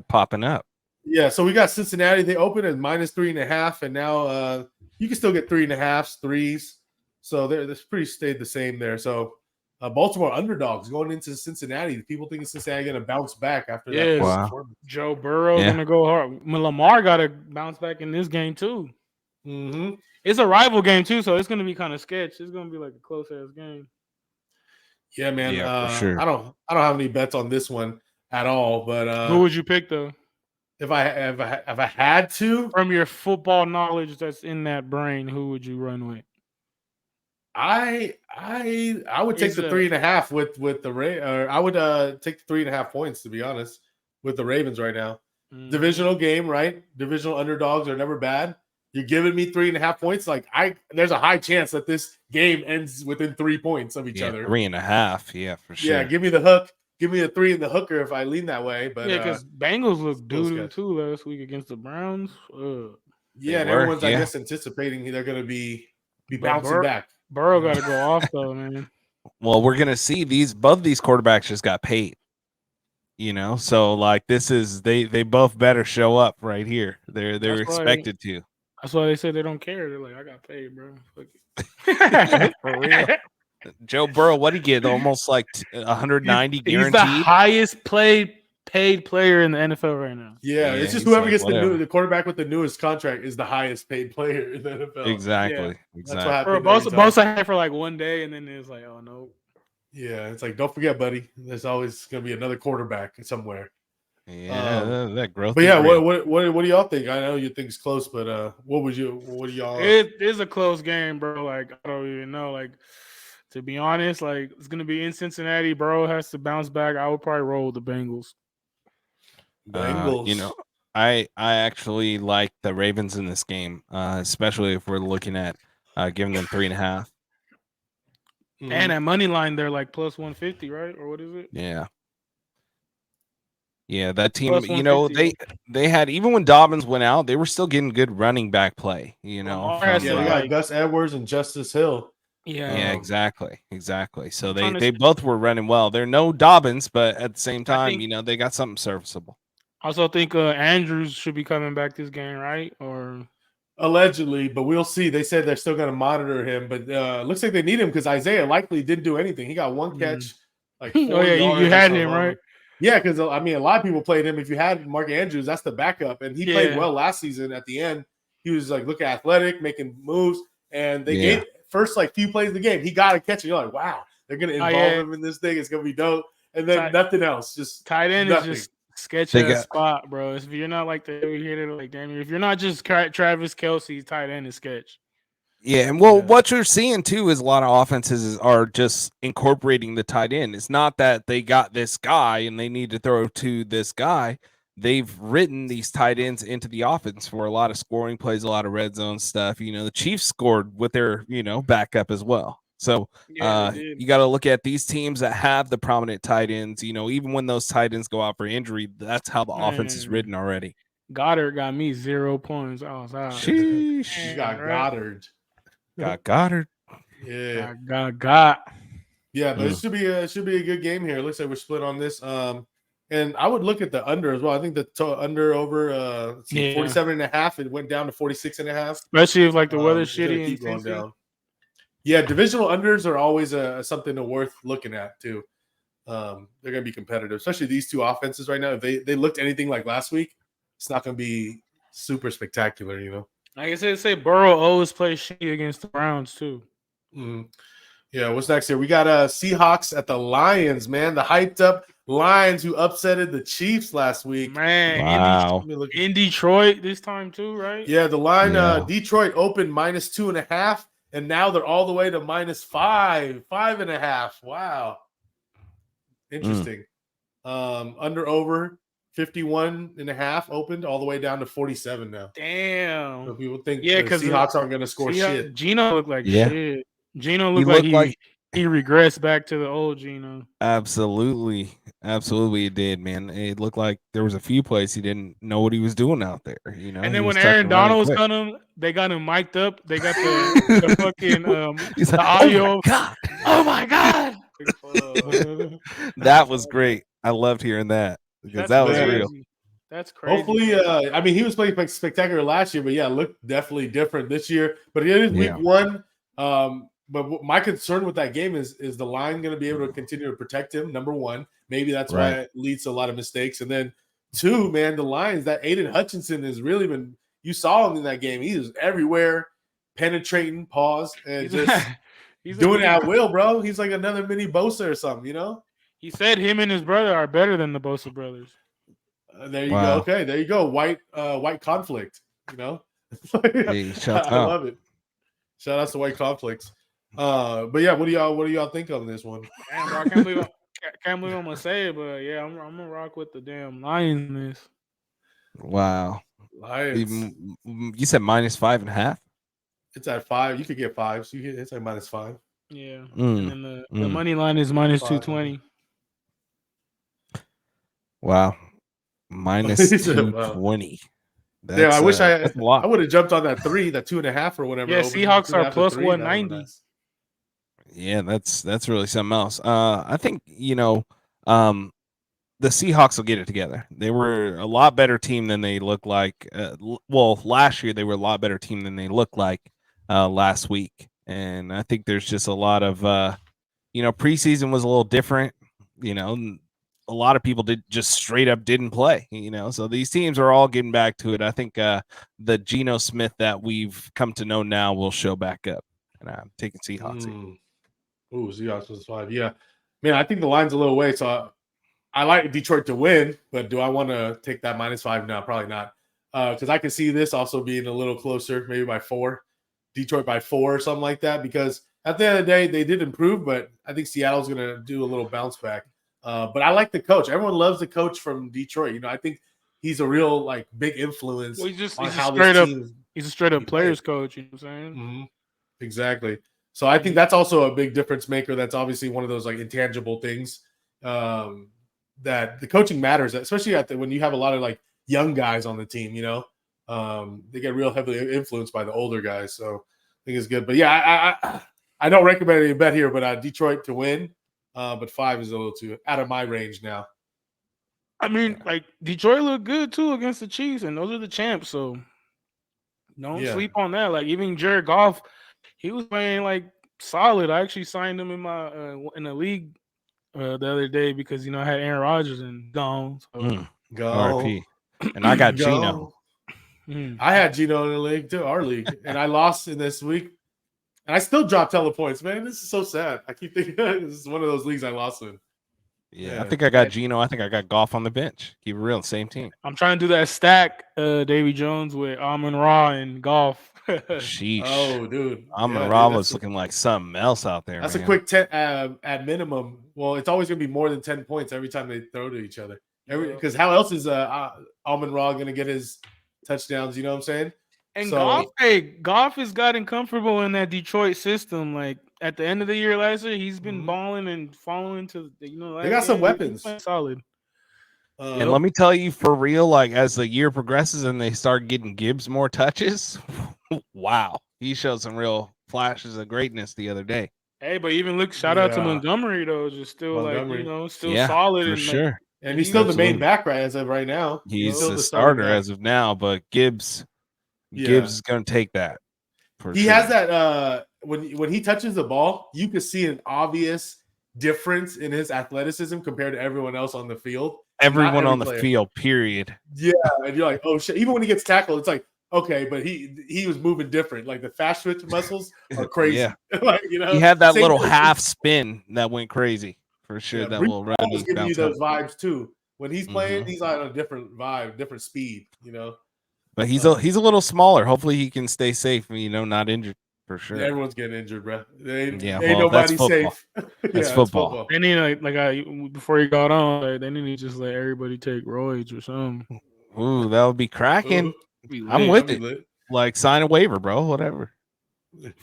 Popping up. yeah, so we got Cincinnati. They opened at -3.5, and now you can still get 3.5s, 3s. So they're pretty stayed the same there. So Baltimore underdogs going into Cincinnati. People think Cincinnati going to bounce back after that. Yes. Wow. performance. Joe Burrow Yeah. gonna go hard. Lamar got to bounce back in this game too. Mm-hmm. It's a rival game too, so it's gonna be kind of sketch. It's gonna be like a close ass game. Yeah, man. Yeah, for sure. I don't have any bets on this one at all. But Who would you pick though? if I had to, From your football knowledge that's in that brain, who would you run with? I would take Is the a- 3.5 with the I would take the 3.5 points, to be honest, with the Ravens right now. Mm. Divisional game, right? Divisional underdogs are never bad. You're giving me 3.5 points. Like there's a high chance that this game ends within 3 points of each Yeah, other. 3.5. Yeah, for sure. Yeah, give me the hook. Give me a 3 in the hooker if I lean that way. But Yeah, because Bengals look close doo-doo guys. too last week against the Browns. yeah, and were, everyone's I yeah. guess anticipating they're going to be But bouncing back. Burrow got to go off though, man. Well, we're gonna see both these quarterbacks just got paid. You know, so like this is they both better show up right here. They're That's why- expected to. That's why they say they don't care. They're like, I got paid, bro. Fuck it. For real. Joe Burrow, what he get? Almost like 190 He's guaranteed. the highest paid player in the NFL right now. Yeah, Yeah, it's just he's whoever like, gets whatever. the quarterback with the newest contract is the highest paid player in the NFL. Exactly. Yeah. That's what Exactly. happened. Bro, every time. Bosa had for like one day, and then it was like, oh no. Yeah, it's like don't forget, buddy. There's always going to be another quarterback somewhere. Yeah, that growth. But is yeah, real. what do y'all think? I know you think it's close, but what do y'all? It is a close game, bro. Like I don't even know. Like to be honest, like it's gonna be in Cincinnati. Burrow has to bounce back. I would probably roll with the Bengals. Bengals. You know, I actually like the Ravens in this game, especially if we're looking at giving them 3.5. Mhm. And at money line, they're like plus 150, right? Or what is it? Yeah. Yeah, that team, Plus you know, 150. they had, even when Dobbins went out, they were still getting good running back play, you know. Lamar from, has yeah, to, they uh, got like- Gus Edwards and Justice Hill. Yeah. yeah, Um, exactly. So I'm trying to they see- both were running well. They're no Dobbins, but at the same time, think- you know, they got something serviceable. I also think Andrews should be coming back this game, right? Or Allegedly, but we'll see. They said they're still going to monitor him, but looks like they need him because Isaiah likely didn't do anything. He got one catch, like 4 oh yeah, yards you or had something. him right. Yeah, because I mean, a lot of people played him. If you had Mark Andrews, that's the backup, and he played Yeah. well last season. At the end, he was like looking athletic, making moves, and they Yeah. gave first like few plays of the game. He got a catch, and you're like, wow, they're going to involve yeah. him in this thing. It's going to be dope. And then Tight- nothing else, just Tight end nothing. is just sketchy They ass got- spot, bro. If you're not like the heavy hitter, like damn, if you're not just Travis Kelsey, tight end is sketch. Yeah, and what you're seeing too is a lot of offenses are just incorporating the tight end. It's not that they got this guy and they need to throw to this guy. They've written these tight ends into the offense for a lot of scoring plays, a lot of red zone stuff. The Chiefs scored with their, backup as well. So Yeah, they did. you got to look at these teams that have the prominent tight ends. Even when those tight ends go out for injury, that's how the offense is written already. Goddard got me 0 points. I was out. Sheesh. You got Goddard. Got Goddard. Yeah. Got. Yeah, but it should be a good game here. It looks like we're split on this. And I would look at the under as well. I think the under over 47.5. It went down to 46.5. Especially if like the weather's It's gonna shitty keep and going down. Yeah, divisional unders are always something worth looking at too. They're gonna be competitive, especially these two offenses right now. If they looked anything like last week, it's not gonna be super spectacular, Like I said, say Burrow always plays shitty against the Browns too. Mm-hmm. Yeah, what's next here? We got Seahawks at the Lions, man. The hyped up Lions who upsetted the Chiefs last week. Man, wow. in Detroit this time too, right? Yeah, the line Detroit opened -2.5, and now they're all the way to -5.5. Wow. Interesting. Under over 51.5 opened all the way down to 47 now. Damn. So people think because Seahawks aren't going to score shit. Gino looked like shit. Gino looked like he regressed back to the old Gino. Absolutely it did, man. It looked like there was a few plays he didn't know what he was doing out there. And then when Aaron Donald was coming, they got him mic'd up. They got the fucking the audio. Oh my god! That was great. I loved hearing that because that was real. That's crazy. Hopefully, he was playing spectacular last year, but looked definitely different this year. But it is week one. But my concern with that game is the line going to be able to continue to protect him? Number one, maybe that's why it leads to a lot of mistakes. And then two, man, the Lions, that Aiden Hutchinson has really been. You saw him in that game. He was everywhere, penetrating, and just he's doing it at will, bro. He's like another mini Bosa or something, He said him and his brother are better than the Bosa brothers. There you go. Okay, there you go. White conflict. Hey, I love it. Shout out to white conflicts. But yeah, what do y'all think of this one? Damn, bro, I can't believe I'm gonna say it, but yeah, I'm gonna rock with the damn Lions in this. Wow. Lions. You said -5.5? It's at 5. You could get 5, so it's like -5. Yeah. And then the money line is -220. Wow. -220. Yeah, I wish I would have jumped on that 3, that 2.5 or whatever. Yeah, Seahawks are +190. Yeah, that's really something else. I think the Seahawks will get it together. They were a lot better team than they looked like. Last year they were a lot better team than they looked like last week, and I think there's just a lot of preseason was a little different. A lot of people just straight up didn't play. So these teams are all getting back to it. I think the Geno Smith that we've come to know now will show back up, and I'm taking Seahawks. Ooh, Seahawks was 5. Yeah, man, I think the line's a little way. So I like Detroit to win, but do I want to take that -5? No, probably not. Because I can see this also being a little closer, maybe by 4, Detroit by 4 or something like that. Because at the end of the day, they did improve, but I think Seattle's going to do a little bounce back. But I like the coach. Everyone loves the coach from Detroit. I think he's a real big influence. Well, he's a straight up players coach. You know what I'm saying? Mm-hmm. Exactly. So I think that's also a big difference maker. That's obviously one of those intangible things that the coaching matters, especially when you have a lot of young guys on the team. They get real heavily influenced by the older guys. So I think it's good. But yeah, I don't recommend any bet here, but Detroit to win. But 5 is a little too out of my range now. I mean, Detroit looked good too against the Chiefs, and those are the champs. So don't sleep on that. Even Jared Goff, he was playing solid. I actually signed him in my in the league the other day because I had Aaron Rodgers and gone. So. Go RP. And I got Geno. I had Geno in the league too, our league, and I lost in this week. And I still dropped hella points, man. This is so sad. I keep thinking this is one of those leagues I lost in. Yeah, I think I got Geno. I think I got Goff on the bench. Keep it real, same team. I'm trying to do that stack, Davy Jones with Amon-Ra and Golf. Sheesh. Oh, dude. Amon-Ra was looking like something else out there. That's man. a quick 10 at minimum. Well, it's always going to be more than 10 points every time they throw to each other. Because how else is Amon-Ra going to get his touchdowns? You know what I'm saying? And Goff has gotten comfortable in that Detroit system. Like at the end of the year last year, he's been balling and following to they got some weapons. Solid. And let me tell you, for real, like as the year progresses and they start getting Gibbs more touches, wow, he showed some real flashes of greatness the other day. Hey, but even shout out to Montgomery though, just still solid for and sure. And he's still the main back as of right now. He's the starter as of now, but Gibbs is going to take that. He has that when he touches the ball, you can see an obvious difference in his athleticism compared to everyone else on the field. Everyone on the field, period. Yeah, and you're like, oh shit. Even when he gets tackled, it's like, okay, but he was moving different. Like the fast twitch muscles are crazy. Yeah. Like, he had that little half spin that went crazy for sure. Yeah, that little run was giving you those vibes too. When he's playing, he's on a different vibe, different speed. But he's a little smaller. Hopefully, he can stay safe. Not injured for sure. Everyone's getting injured, bro. Ain't nobody safe. That's football. They need before he got on, they need to just let everybody take roids or something. Ooh, that would be cracking. I'm with it. Lit. Like sign a waiver, bro. Whatever.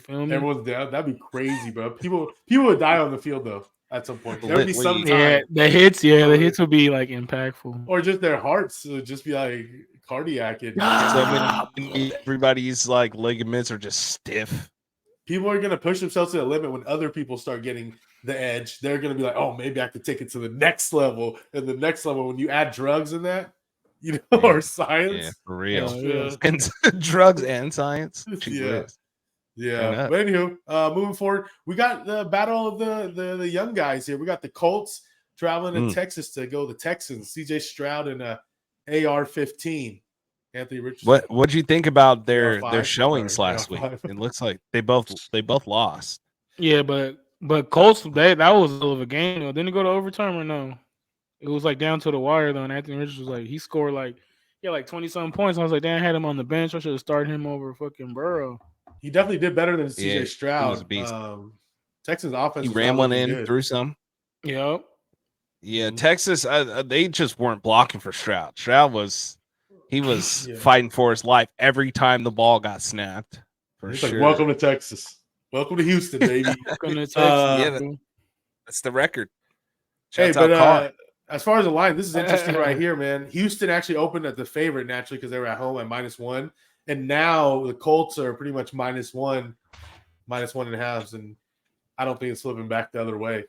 Everyone's down. That'd be crazy, bro. People would die on the field though. At some point, there would be some time. Yeah, the hits would be like impactful, or just their hearts would just be like cardiac. Everybody's like ligaments are just stiff. People are gonna push themselves to the limit when other people start getting the edge. They're gonna be like, "Oh, maybe I could take it to the next level." And the next level, when you add drugs in that, or science, for real, and drugs and science. Yeah. But anywho, moving forward, we got the battle of the young guys here. We got the Colts traveling to Texas to go the Texans. CJ Stroud and AR-15. Anthony Richardson. What'd you think about their showings last week? It looks like they both lost. Yeah, but Colts that was a little of a game though. Didn't it go to overtime or no? It was like down to the wire though, and Anthony Richardson was like he scored like 20-something points. I was like, damn, I had him on the bench. I should have started him over fucking Burrow. He definitely did better than CJ Stroud. He was a beast. Texas offense. He ran one in, threw some. Yep. Yeah, Texas. They just weren't blocking for Stroud. Stroud was fighting for his life every time the ball got snapped. For sure. Like, welcome to Texas. Welcome to Houston, baby. Welcome to Texas. That's the record. Shouts out as far as the line, this is interesting right here, man. Houston actually opened at the favorite naturally because they were at home at -1. And now the Colts are pretty much -1, -1.5, and I don't think it's flipping back the other way.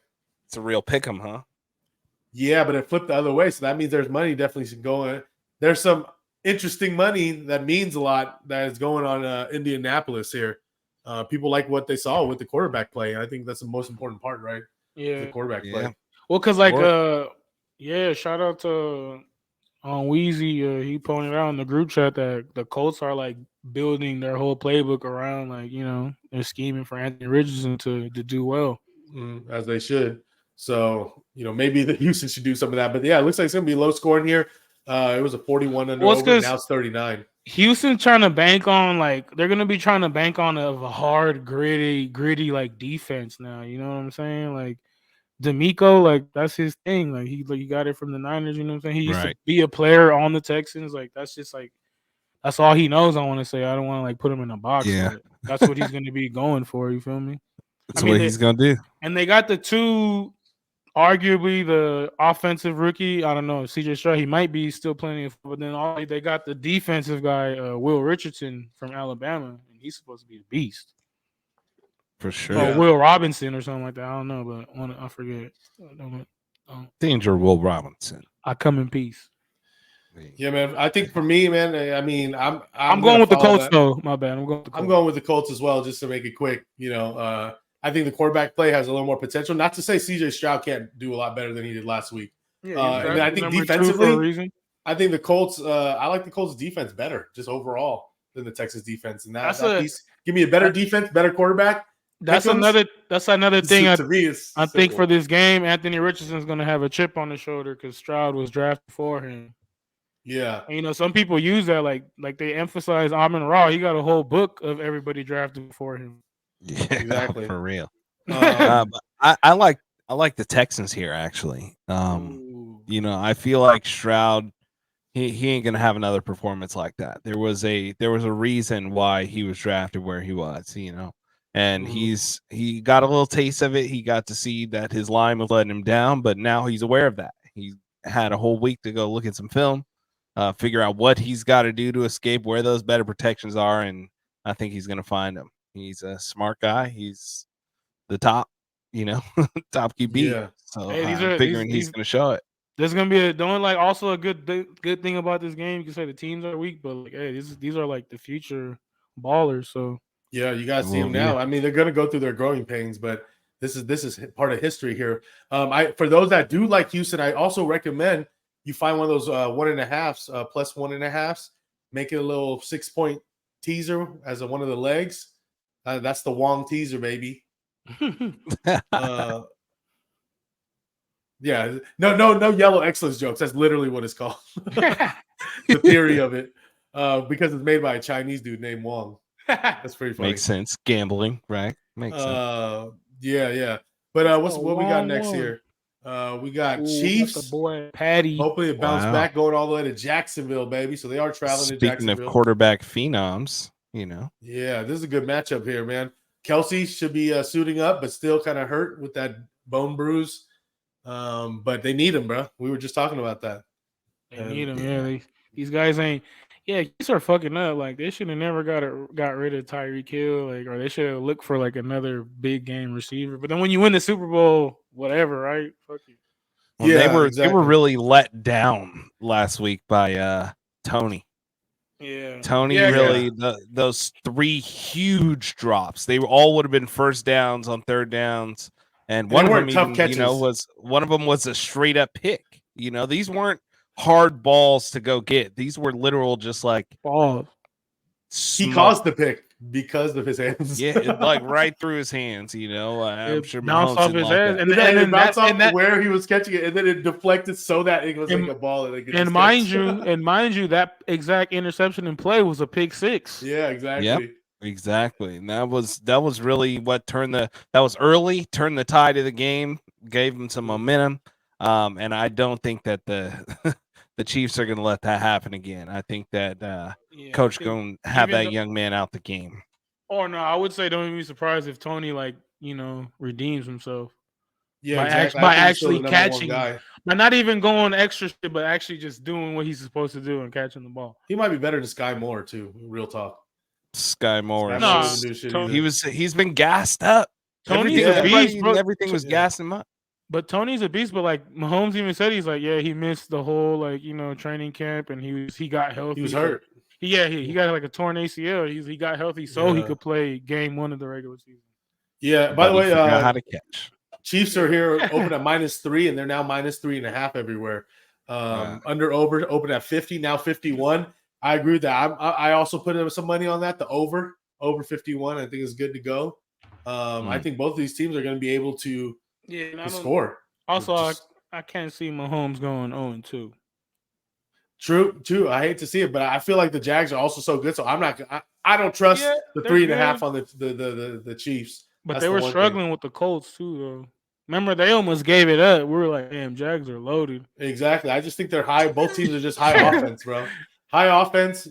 It's a real pick 'em, huh? Yeah, but it flipped the other way, so that means there's money definitely going. There's some interesting money that means a lot that is going on Indianapolis here. People like what they saw with the quarterback play, and I think that's the most important part, right? Yeah, the quarterback play. Well, because shout out to. On Weezy, he pointed out in the group chat that the Colts are like building their whole playbook around they're scheming for Anthony Richardson to do well, as they should. So maybe the Houston should do some of that. But yeah, it looks like it's gonna be low scoring here. It was a 41 under over. Now it's 39. Houston's trying to bank on they're gonna be trying to bank on a hard, gritty like defense now. You know what I'm saying? Like. D'Amico, that's his thing. He got it from the Niners. You know what I'm saying? He used to be a player on the Texans. That's just that's all he knows. I want to say I don't want to put him in a box. Yeah, that's what he's going to be going for. You feel me? That's what he's going to do. And they got the two, arguably the offensive rookie. I don't know, CJ Stroud. He might be still playing, but then they got the defensive guy, Will Richardson from Alabama, and he's supposed to be a beast. For sure. Or Will Robinson or something like that. I don't know, but I forget. Danger Will Robinson. I come in peace. Yeah, man. I think for me, man, I mean, I'm going with the Colts, though. My bad. I'm going with the Colts as well, just to make it quick. I think the quarterback play has a little more potential. Not to say CJ Stroud can't do a lot better than he did last week. Yeah, and I think defensively, I think the Colts, I like the Colts defense better, just overall, than the Texas defense. And that piece, give me a better defense, better quarterback. That's Pick'ems? another thing. To me, it's I think simple. for this game, Anthony Richardson's going to have a chip on his shoulder because Stroud was drafted for him. Yeah. And, some people use that like they emphasize Amon-Ra. He got a whole book of everybody drafted before him. Yeah, Exactly. for real. Um, But I like the Texans here actually. I feel like Stroud he ain't gonna have another performance like that. There was a reason why he was drafted where he was, and he got a little taste of it. He got to see that his line was letting him down, but now he's aware of that. He had a whole week to go look at some film, figure out what he's got to do to escape, where those better protections are, and I think he's gonna find them. He's a smart guy. He's the top, top QB. Yeah. So Hey, I'm figuring he's gonna show it. There's gonna be also a good thing about this game. You can say the teams are weak, but like, hey, these are like the future ballers. So yeah, you guys see them now. I mean, they're gonna go through their growing pains, but this is part of history here. For those that do like Houston, I also recommend you find one of those 1.5s, plus 1.5s, make it a little 6-point teaser as one of the legs. That's the Wong teaser, baby. Yeah, no yellow excellence jokes. That's literally what it's called. The theory of it, because it's made by a Chinese dude named Wong. That's pretty funny. Makes sense. Gambling, right? Makes sense. Yeah. But what we got next here? We got Chiefs. The boy Patty. Hopefully it bounced back, going all the way to Jacksonville, baby. So they are traveling to Jacksonville. Speaking of quarterback phenoms, Yeah, this is a good matchup here, man. Kelsey should be suiting up, but still kind of hurt with that bone bruise. But they need him, bro. We were just talking about that. They need him. Yeah, these guys ain't. Yeah, Chiefs are fucking up. Like they should have never got rid of Tyreek Hill, or they should have looked for like another big game receiver. But then when you win the Super Bowl, whatever, right? Fuck you. Well, they were really let down last week by Tony. Yeah, Tony really those 3 huge drops. They all would have been first downs on third downs, and one of them even, was a straight up pick. These weren't hard balls to go get. These were literal, just like balls. He caused the pick because of his hands. Yeah, like right through his hands. I'm sure bounced off his hands, and then it bounced off where he was catching it, and then it deflected so that it was like a ball. And mind you, that exact interception in play was a pick 6. Yeah, exactly. Yep. Exactly. And that was really what turned the tide of the game, gave them some momentum. And I don't think that the Chiefs are going to let that happen again. I think that coach going to have that young man out the game. Or no, I would say don't even be surprised if Tony redeems himself. Yeah, by actually catching, by not even going extra shit, but actually just doing what he's supposed to do and catching the ball. He might be better than Sky Moore too. Real talk. Sky Moore. He's been gassed up. Tony's a beast, bro. Everything was gassing him up. But Tony's a beast. But like Mahomes even said, he's like, yeah, he missed the whole training camp, and he got healthy. He was hurt. He got like a torn ACL. He got healthy so he could play game 1 of the regular season. Yeah. By the way, how to catch. Chiefs are here open at -3, and they're now -3.5 everywhere. Under open at 50, now 51. I agree with that. I also put some money on that. The over 51, I think is good to go. I think both of these teams are going to be able to score. Also, I can't see Mahomes going 0-2. True. I hate to see it, but I feel like the Jags are also so good. So I'm not. I don't trust the 3.5 on the Chiefs. But they were struggling with the Colts too, though. Remember, they almost gave it up. We were like, damn, Jags are loaded. Exactly. I just think they're high. Both teams are just high offense, bro. High offense,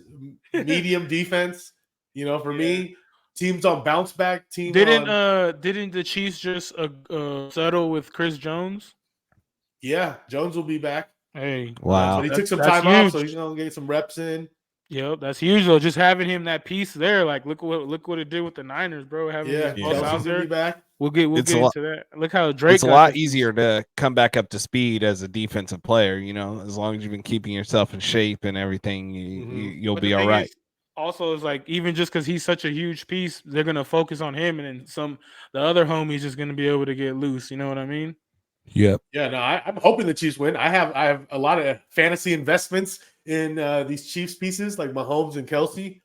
medium defense. For me, teams on bounce back. Didn't the Chiefs just settle with Chris Jones? Yeah, Jones will be back. Hey, wow! But he took some time off, so he's gonna get some reps in. Yep, that's huge though. Just having him that piece there, like look what it did with the Niners, bro. Having out there. Back. We'll get into that. Look how Drake. It's a lot easier to come back up to speed as a defensive player. As long as you've been keeping yourself in shape and everything, you'll be all right. Also, it's like even just because he's such a huge piece, they're gonna focus on him, and then the other homies just gonna be able to get loose. You know what I mean? Yep. Yeah. No, I'm hoping the Chiefs win. I have a lot of fantasy investments in these Chiefs pieces like Mahomes and Kelsey.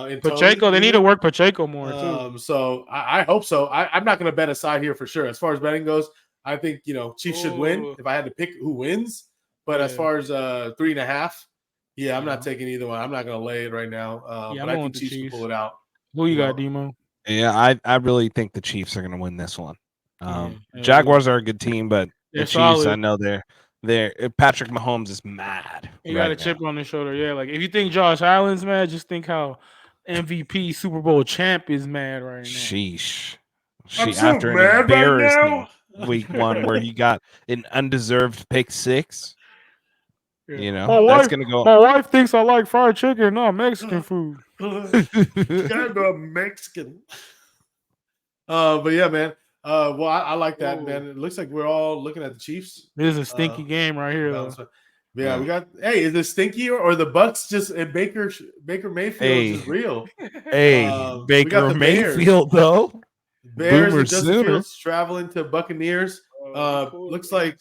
In Pacheco, Tony, they need to work Pacheco more too. So I hope so. I'm not going to bet a side here for sure. As far as betting goes, I think Chiefs should win if I had to pick who wins. But as far as 3.5, I'm not taking either one. I'm not going to lay it right now. I'm but I going think with the Chiefs will Chiefs. pull it out. Who you got, Demo? Yeah, I really think the Chiefs are going to win this one. Yeah, Jaguars are a good team, but they're the Chiefs, solid. I know they're Patrick Mahomes is mad. He got a chip on his shoulder. Yeah, like if you think Josh Allen's mad, just think how MVP Super Bowl champ is mad right now. Sheesh. I'm so After mad an embarrassing right now. week 1 where you got an undeserved pick 6. Yeah. That's gonna go. My wife thinks I like fried chicken, not Mexican food. Kind of Mexican. But yeah, man. Well, I like that, man. It looks like we're all looking at the Chiefs. This is a stinky game right here, though. Yeah, we got. Hey, is it stinky or the Bucks just and Baker Mayfield is real? Hey, Baker Bears. Mayfield though. Bears and Justin Fields traveling to Buccaneers. Looks like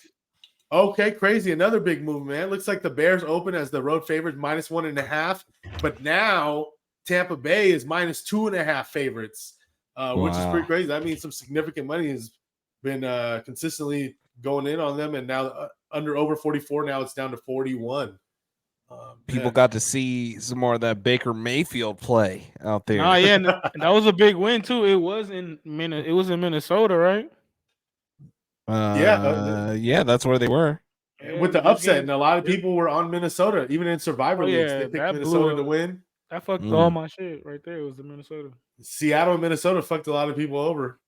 crazy. Another big move, man. Looks like the Bears open as the road favorites -1.5, but now Tampa Bay is -2.5 favorites. Which is pretty crazy. That means some significant money has been consistently going in on them, and now over 44. Now it's down to 41. People got to see some more of that Baker Mayfield play out there. And that was a big win too. It was in Minnesota, right? That's where they were with the upset, and a lot of people were on Minnesota, even in Survivor leagues. They picked Minnesota to win. That fucked all my shit right there. It was the Minnesota. Seattle and Minnesota fucked a lot of people over.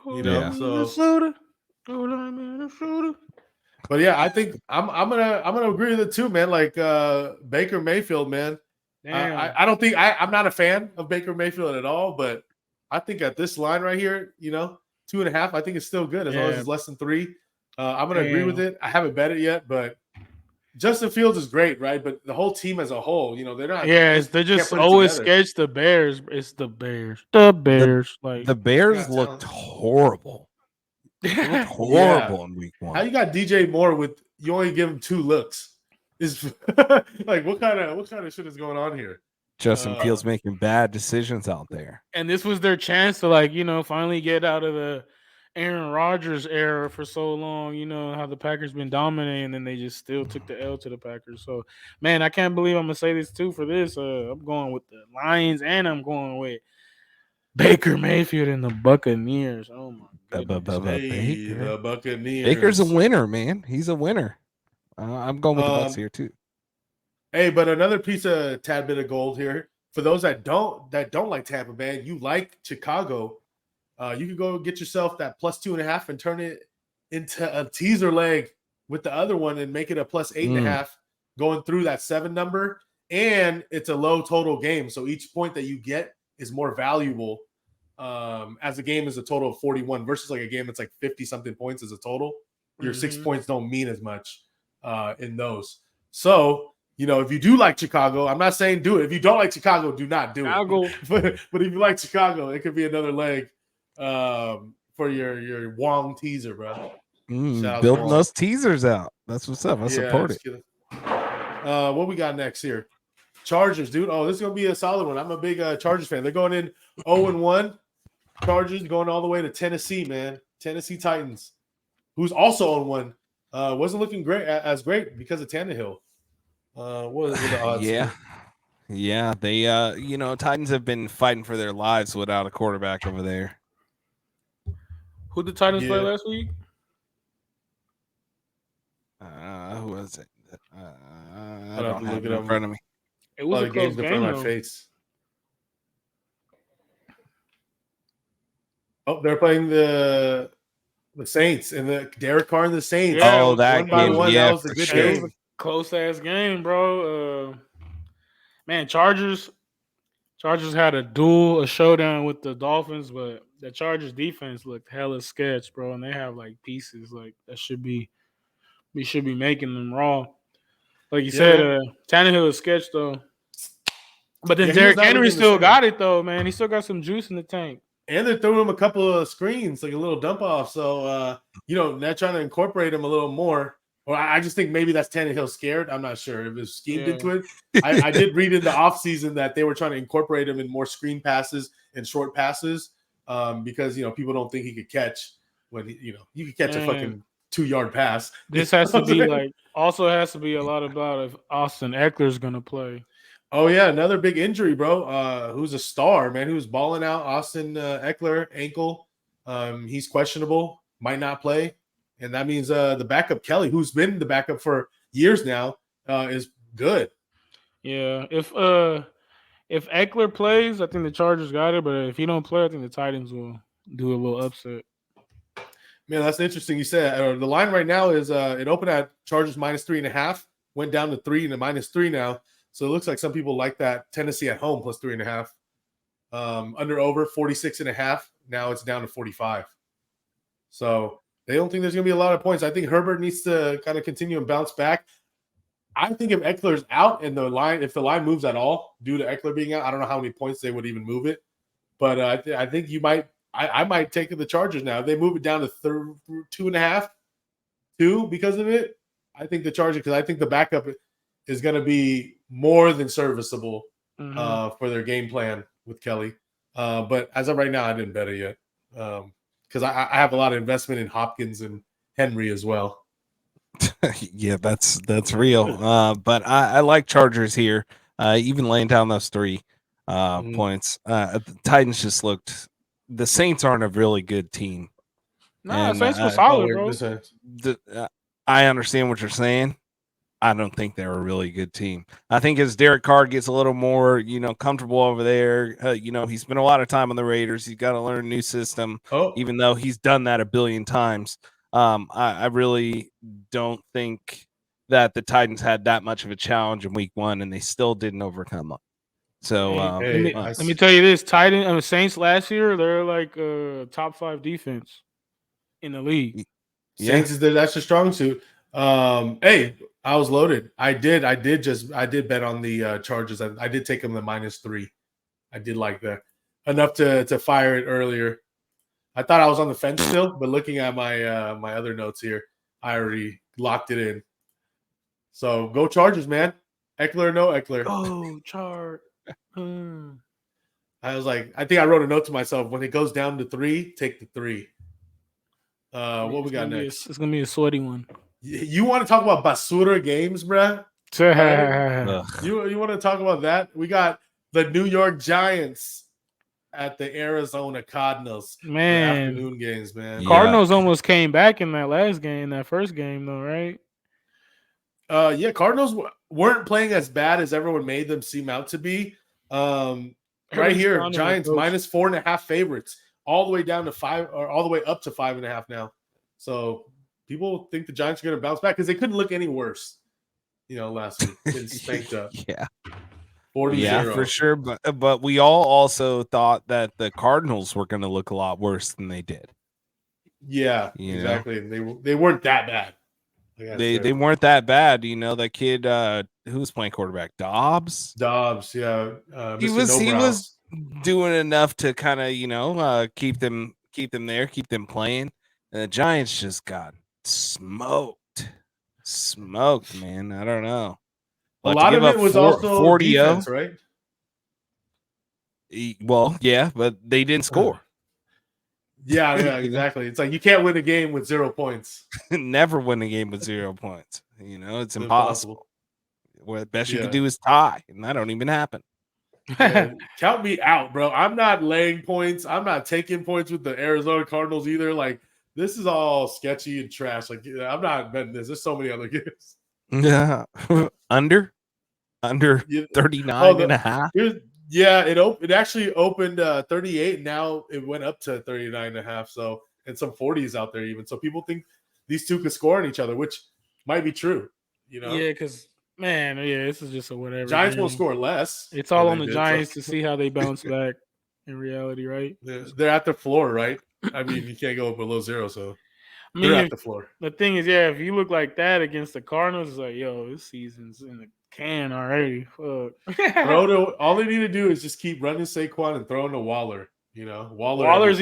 Minnesota. But yeah, I think I'm gonna agree with it too, man. Like Baker Mayfield, man. I don't think I'm not a fan of Baker Mayfield at all, but I think at this line right here, 2.5, I think it's still good as long as it's less than 3. I'm gonna agree with it. I haven't bet it yet, but Justin Fields is great, right? But the whole team as a whole, they're not. Yeah, they just always sketch the Bears. It's the Bears. The Bears. The Bears looked horrible. They looked horrible in week 1. How you got DJ Moore with you only give him 2 looks? Is like what kind of shit is going on here? Justin Fields making bad decisions out there. And this was their chance to finally get out of the Aaron Rodgers era for so long, how the Packers been dominating, and then they just still took the L to the Packers. So, man, I can't believe I'm going to say this too for this. I'm going with the Lions, and I'm going with Baker Mayfield and the Buccaneers. Oh, my goodness. The Buccaneers. Baker's a winner, man. He's a winner. I'm going with the Bucs here too. Hey, but another piece of tad bit of gold here. For those that don't like Tampa Bay, you like Chicago, you could go get yourself that +2.5 and turn it into a teaser leg with the other one and make it a +8.5 going through that 7 number. And it's a low total game. So each point that you get is more valuable as a game is a total of 41 versus like a game that's like 50 something points as a total. Your 6 points don't mean as much in those. So, if you do like Chicago, I'm not saying do it. If you don't like Chicago, do not do it. But if you like Chicago, it could be another leg for your Wong teaser, bro. Building those teasers out. That's what's up. I support it. What we got next here? Chargers, dude. Oh, this is going to be a solid one. I'm a big Chargers fan. They're going in 0-1. Chargers going all the way to Tennessee, man. Tennessee Titans, who's also 0-1. Wasn't looking great because of Tannehill. What were the odds? Yeah. They, Titans have been fighting for their lives without a quarterback over there. Who did the Titans play last week? Who was it? I don't have it in front of me. It was a close game, in front of my face. Oh, they're playing the Saints and the Derek Carr and the Saints. Yeah, that game. That was a good game. It was a close ass game, bro. Man, Chargers had a showdown with the Dolphins, but the Chargers defense looked hella sketch, bro. And they have like pieces like that we should be making them raw. Like you said, Tannehill is sketch though. But then Derrick Henry still got it though, man. He still got some juice in the tank. And they're throwing him a couple of screens, like a little dump off. So, they're trying to incorporate him a little more. Or I just think maybe that's Tannehill scared. I'm not sure if it's schemed Yeah. into it. I did read in the offseason that they were trying to incorporate him in more screen passes and short passes because, people don't think he could catch when, you could catch a fucking 2-yard pass. This has to be also has to be a lot about if Austin Eckler's going to play. Oh, yeah, another big injury, bro. Who's a star, man, who's balling out. Austin Eckler, ankle. He's questionable, might not play. And that means the backup, Kelly, who's been the backup for years now, is good. Yeah, if Eckler plays, I think the Chargers got it. But if he don't play, I think the Titans will do a little upset. Man, that's interesting. You said the line right now is it opened at Chargers -3.5, went down to 3 and a -3 now. So it looks like some people like that. Tennessee at home +3.5. Under over 46.5. Now it's down to 45. So they don't think there's going to be a lot of points. I think Herbert needs to kind of continue and bounce back. I think if Eckler's out and if the line moves at all due to Eckler being out, I don't know how many points they would even move it. But I think you might. I might take the Chargers now. If they move it down to 2.5, 2 because of it, I think the Chargers, because I think the backup is going to be more than serviceable for their game plan with Kelly. But as of right now, I didn't bet it yet because I have a lot of investment in Hopkins and Henry as well. Yeah, that's real. But I like Chargers here, even laying down those 3 points. The Titans just looked. The Saints aren't a really good team. Nah, Saints were solid, bro. I understand what you're saying. I don't think they're a really good team. I think as Derek Carr gets a little more, comfortable over there, he spent a lot of time on the Raiders. He's got to learn a new system, even though he's done that a billion times. I really don't think that the Titans had that much of a challenge in week 1, and they still didn't overcome it. So let me tell you this: Saints last year, they're like top 5 defense in the league. Saints that's a strong suit. Hey, I was loaded. I did bet on the Chargers. I did take them the -3. I did like that enough to fire it earlier. I thought I was on the fence still, but looking at my my other notes here, I already locked it in. So go Chargers, man. Eckler or no Eckler. Oh, Char. I was like, I think I wrote a note to myself: when it goes down to 3, take the 3. What we got next? It's gonna be a sweaty one. You want to talk about basura games, bruh? You want to talk about that? We got the New York Giants at the Arizona Cardinals. Man, Afternoon games, man. Cardinals almost came back in that first game, though, right? Yeah, Cardinals weren't playing as bad as everyone made them seem out to be. Right here, Giants -4.5 favorites, all the way down to 5, or all the way up to 5.5 now. So people think the Giants are going to bounce back because they couldn't look any worse, last week. Getting spanked up. Yeah. 40-0. Yeah, for sure. But we all also thought that the Cardinals were going to look a lot worse than they did. Yeah, exactly. They weren't that bad. They weren't that bad. That kid who was playing quarterback, Dobbs, yeah. He was doing enough to kind of keep them there, keep them playing. And the Giants just got smoked, man. I don't know. A lot of it was also defense, right? Well, yeah, but they didn't score. Yeah, exactly. It's like you can't win a game with 0 points. Never win a game with 0 points. It's impossible. Well, the best you can do is tie, and that don't even happen. Man, count me out, bro. I'm not laying points. I'm not taking points with the Arizona Cardinals either. Like, this is all sketchy and trash. Like, I'm not betting this. There's so many other games. Yeah. Under 39.5. Yeah, it actually opened 38, and now it went up to 39.5. So, and some 40s out there even. So people think these two could score on each other, which might be true. Yeah, because this is just a whatever. Giants won't score less. It's all on the Giants to see how they bounce back in reality, right? They're at the floor, right? I mean, you can't go below 0, so they're at the floor. The thing is, if you look like that against the Cardinals, it's like, yo, this season's in the can already. Fuck. All they need to do is just keep running Saquon and throwing to Waller. Waller's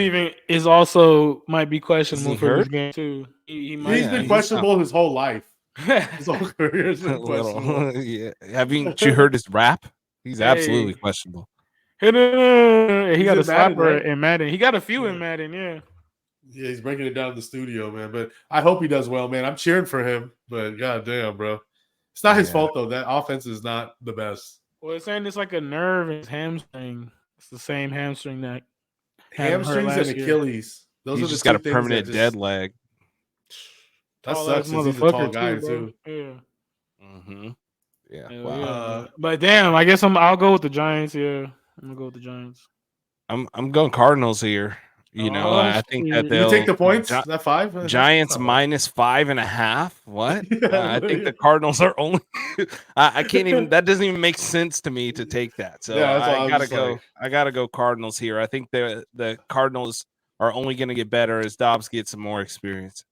is also might be questionable for this game too. He's been questionable his whole life. His whole career is A questionable. little, yeah. Haven't you heard his rap? He's absolutely Hey. questionable. He He's got a in Madden, slapper right? in Madden. He got a few in Yeah. Madden, yeah. Yeah, he's breaking it down in the studio, man. But I hope he does well, man. I'm cheering for him. But goddamn, bro, it's not his Yeah. fault though. That offense is not the best. Well, it's saying it's like a nerve in his hamstring. It's the same hamstring that had him hurt Hamstrings and last year. Achilles. Those He's are the just got two a things that permanent dead just leg. that Tall sucks ass because he's a tall motherfucker guy too, bro. too. Yeah. Mm-hmm. Yeah. Hell Wow. yeah. But damn, I guess I'll go with the Giants. Yeah, I'm gonna go with the Giants. I'm going Cardinals here. You know, Oh, I think that shit. You take they'll the points. That 5 Giants Not bad. minus 5.5. What? I think Yeah. the Cardinals are only. I can't even. That doesn't even make sense to me to take that. So Yeah, that's why I I was gotta just go. like, I gotta go Cardinals here. I think the Cardinals are only going to get better as Dobbs gets some more experience.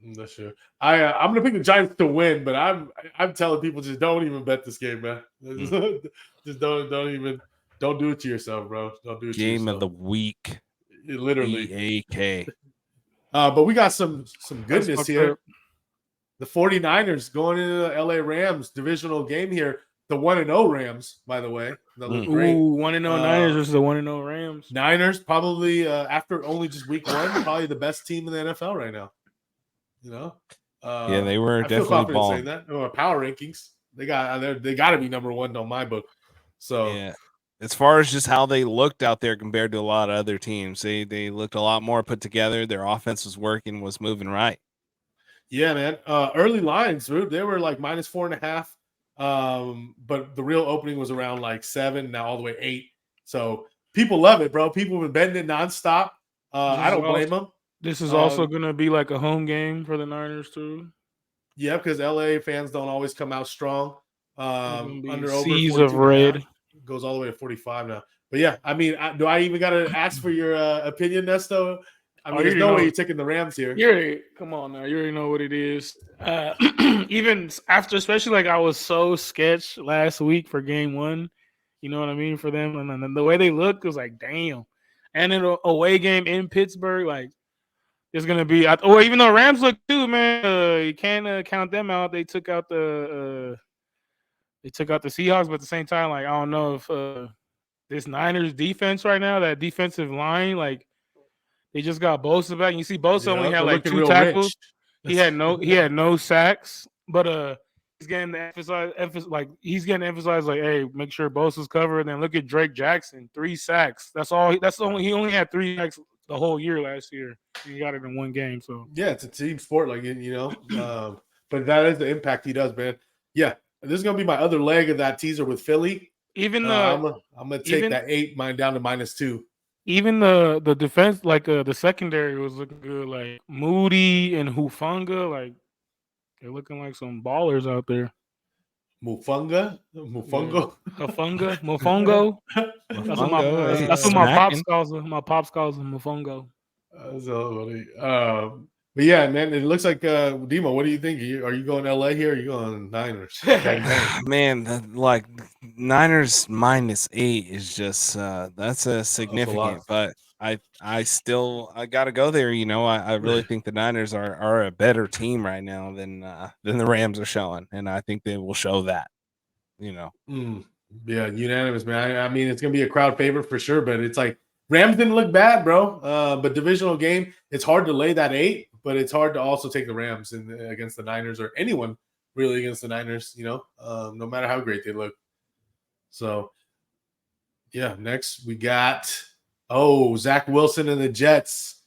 not sure. I'm gonna pick the Giants to win, but I'm telling people just don't even bet this game, man. Just don't do it to yourself, bro. Don't do it to Game of yourself. the week. Literally. EAK. But we got some That's goodness fucked here. up. The 49ers going into the LA Rams divisional game here. The 1-0 Rams, by the way. That look great. Ooh, 1-0 Niners versus the 1-0 Rams. Niners probably after only just week 1, probably the best team in the NFL right now. You know, Yeah, they were I feel definitely confident saying balling. that. Power rankings, they got to be number 1 on my book. So Yeah. As far as just how they looked out there compared to a lot of other teams, they looked a lot more put together. Their offense was working, was moving right. yeah, man. Early lines, they were like minus 4.5. But the real opening was around like 7, now all the way 8. So people love it, bro. People have been betting it nonstop. I don't blame them. This is also gonna be like a home game for the Niners too. Yeah, because LA fans don't always come out strong. Under over seas of 42.5. red. Goes all the way to 45 now. But yeah, I mean, do I even got to ask for your opinion, Nesto? I mean, there's no way you're taking the Rams here. Come on now. You already know what it is. Even after, especially like I was so sketched last week for game 1. You know what I mean? For them. And then the way they look was like, damn. And in an away game in Pittsburgh, like, it's going to be, even though Rams look too, man, you can't count them out. They took out the Seahawks, but at the same time, like, I don't know if this Niners defense right now, that defensive line, like, they just got Bosa back. You see, Bosa only had like 2 tackles. He had no sacks, but he's getting emphasized, like he's getting emphasized, like, hey, make sure Bosa's covered. And then look at Drake Jackson, 3 sacks. That's all. He only had 3 sacks the whole year last year. He got it in 1 game. So yeah, it's a team sport, like but that is the impact he does, man. Yeah, this is gonna be my other leg of that teaser with Philly. Even I'm gonna take that 8 mine down to -2. Even the defense, like the secondary was looking good. Like Moody and Hufanga, like they're looking like some ballers out there. Mofongo. Mofongo. That's what my pops calls him. My pops calls him Mofongo. That's so funny. But yeah, man, it looks like Demo. What do you think? Are you going LA here? Or are you going Niners? Man, like Niners -8 is just that's a significant. But I got to go there. You know, I really think the Niners are a better team right now than the Rams are showing, and I think they will show that. You know, yeah, unanimous, man. I mean, it's gonna be a crowd favorite for sure, but it's like Rams didn't look bad, bro. But divisional game, it's hard to lay that 8, but it's hard to also take the Rams against the Niners or anyone really against the Niners. You know, no matter how great they look. So, yeah. Next, we got Zach Wilson and the Jets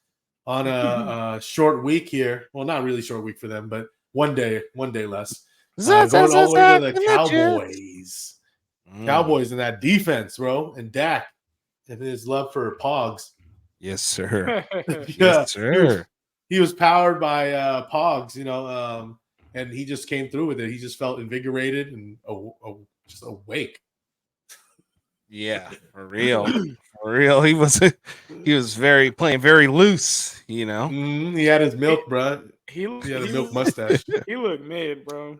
on a short week here. Well, not really short week for them, but one day less. Going all the way to the Cowboys. Cowboys and that defense, bro, and Dak and his love for Pogs. Yes, sir. Yes, sir. He was powered by Pogs, and he just came through with it. He just felt invigorated and just awake. Yeah, for real. For real. He was playing very loose, you know. He had his milk, bro. He had a milk mustache. He looked mid, bro.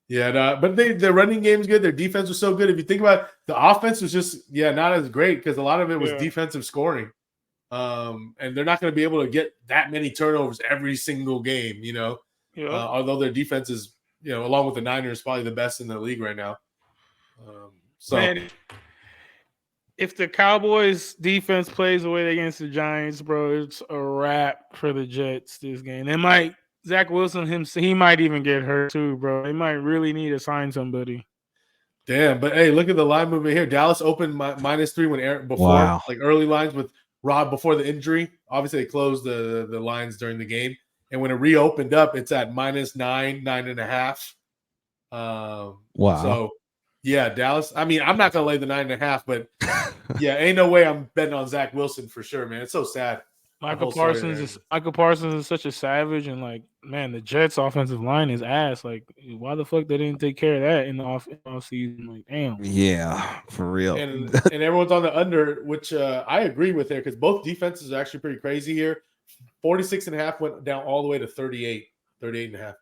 Yeah, but their running game's good. Their defense was so good. If you think about it, the offense was just not as great because a lot of it was defensive scoring. And they're not going to be able to get that many turnovers every single game, although their defense is along with the Niners, probably the best in the league right now. So. Man, if the Cowboys defense plays the way against the Giants, bro, it's a wrap for the Jets this game. Zach Wilson, he might even get hurt too, bro. They might really need to sign somebody. Damn, but hey, look at the line movement here. Dallas opened -3 when before, like early lines with Rob before the injury. Obviously, they closed the lines during the game, and when it reopened up, it's at -9, 9.5. Wow. So. Yeah, Dallas. I mean, I'm not gonna lay the 9.5, but yeah, ain't no way I'm betting on Zach Wilson for sure, man. It's so sad. Michael Parsons is such a savage, and like, man, the Jets' offensive line is ass. Like, why the fuck they didn't take care of that in the off season? Like, damn. Yeah, for real. And everyone's on the under, which I agree with there because both defenses are actually pretty crazy here. 46.5 went down all the way to 38.5.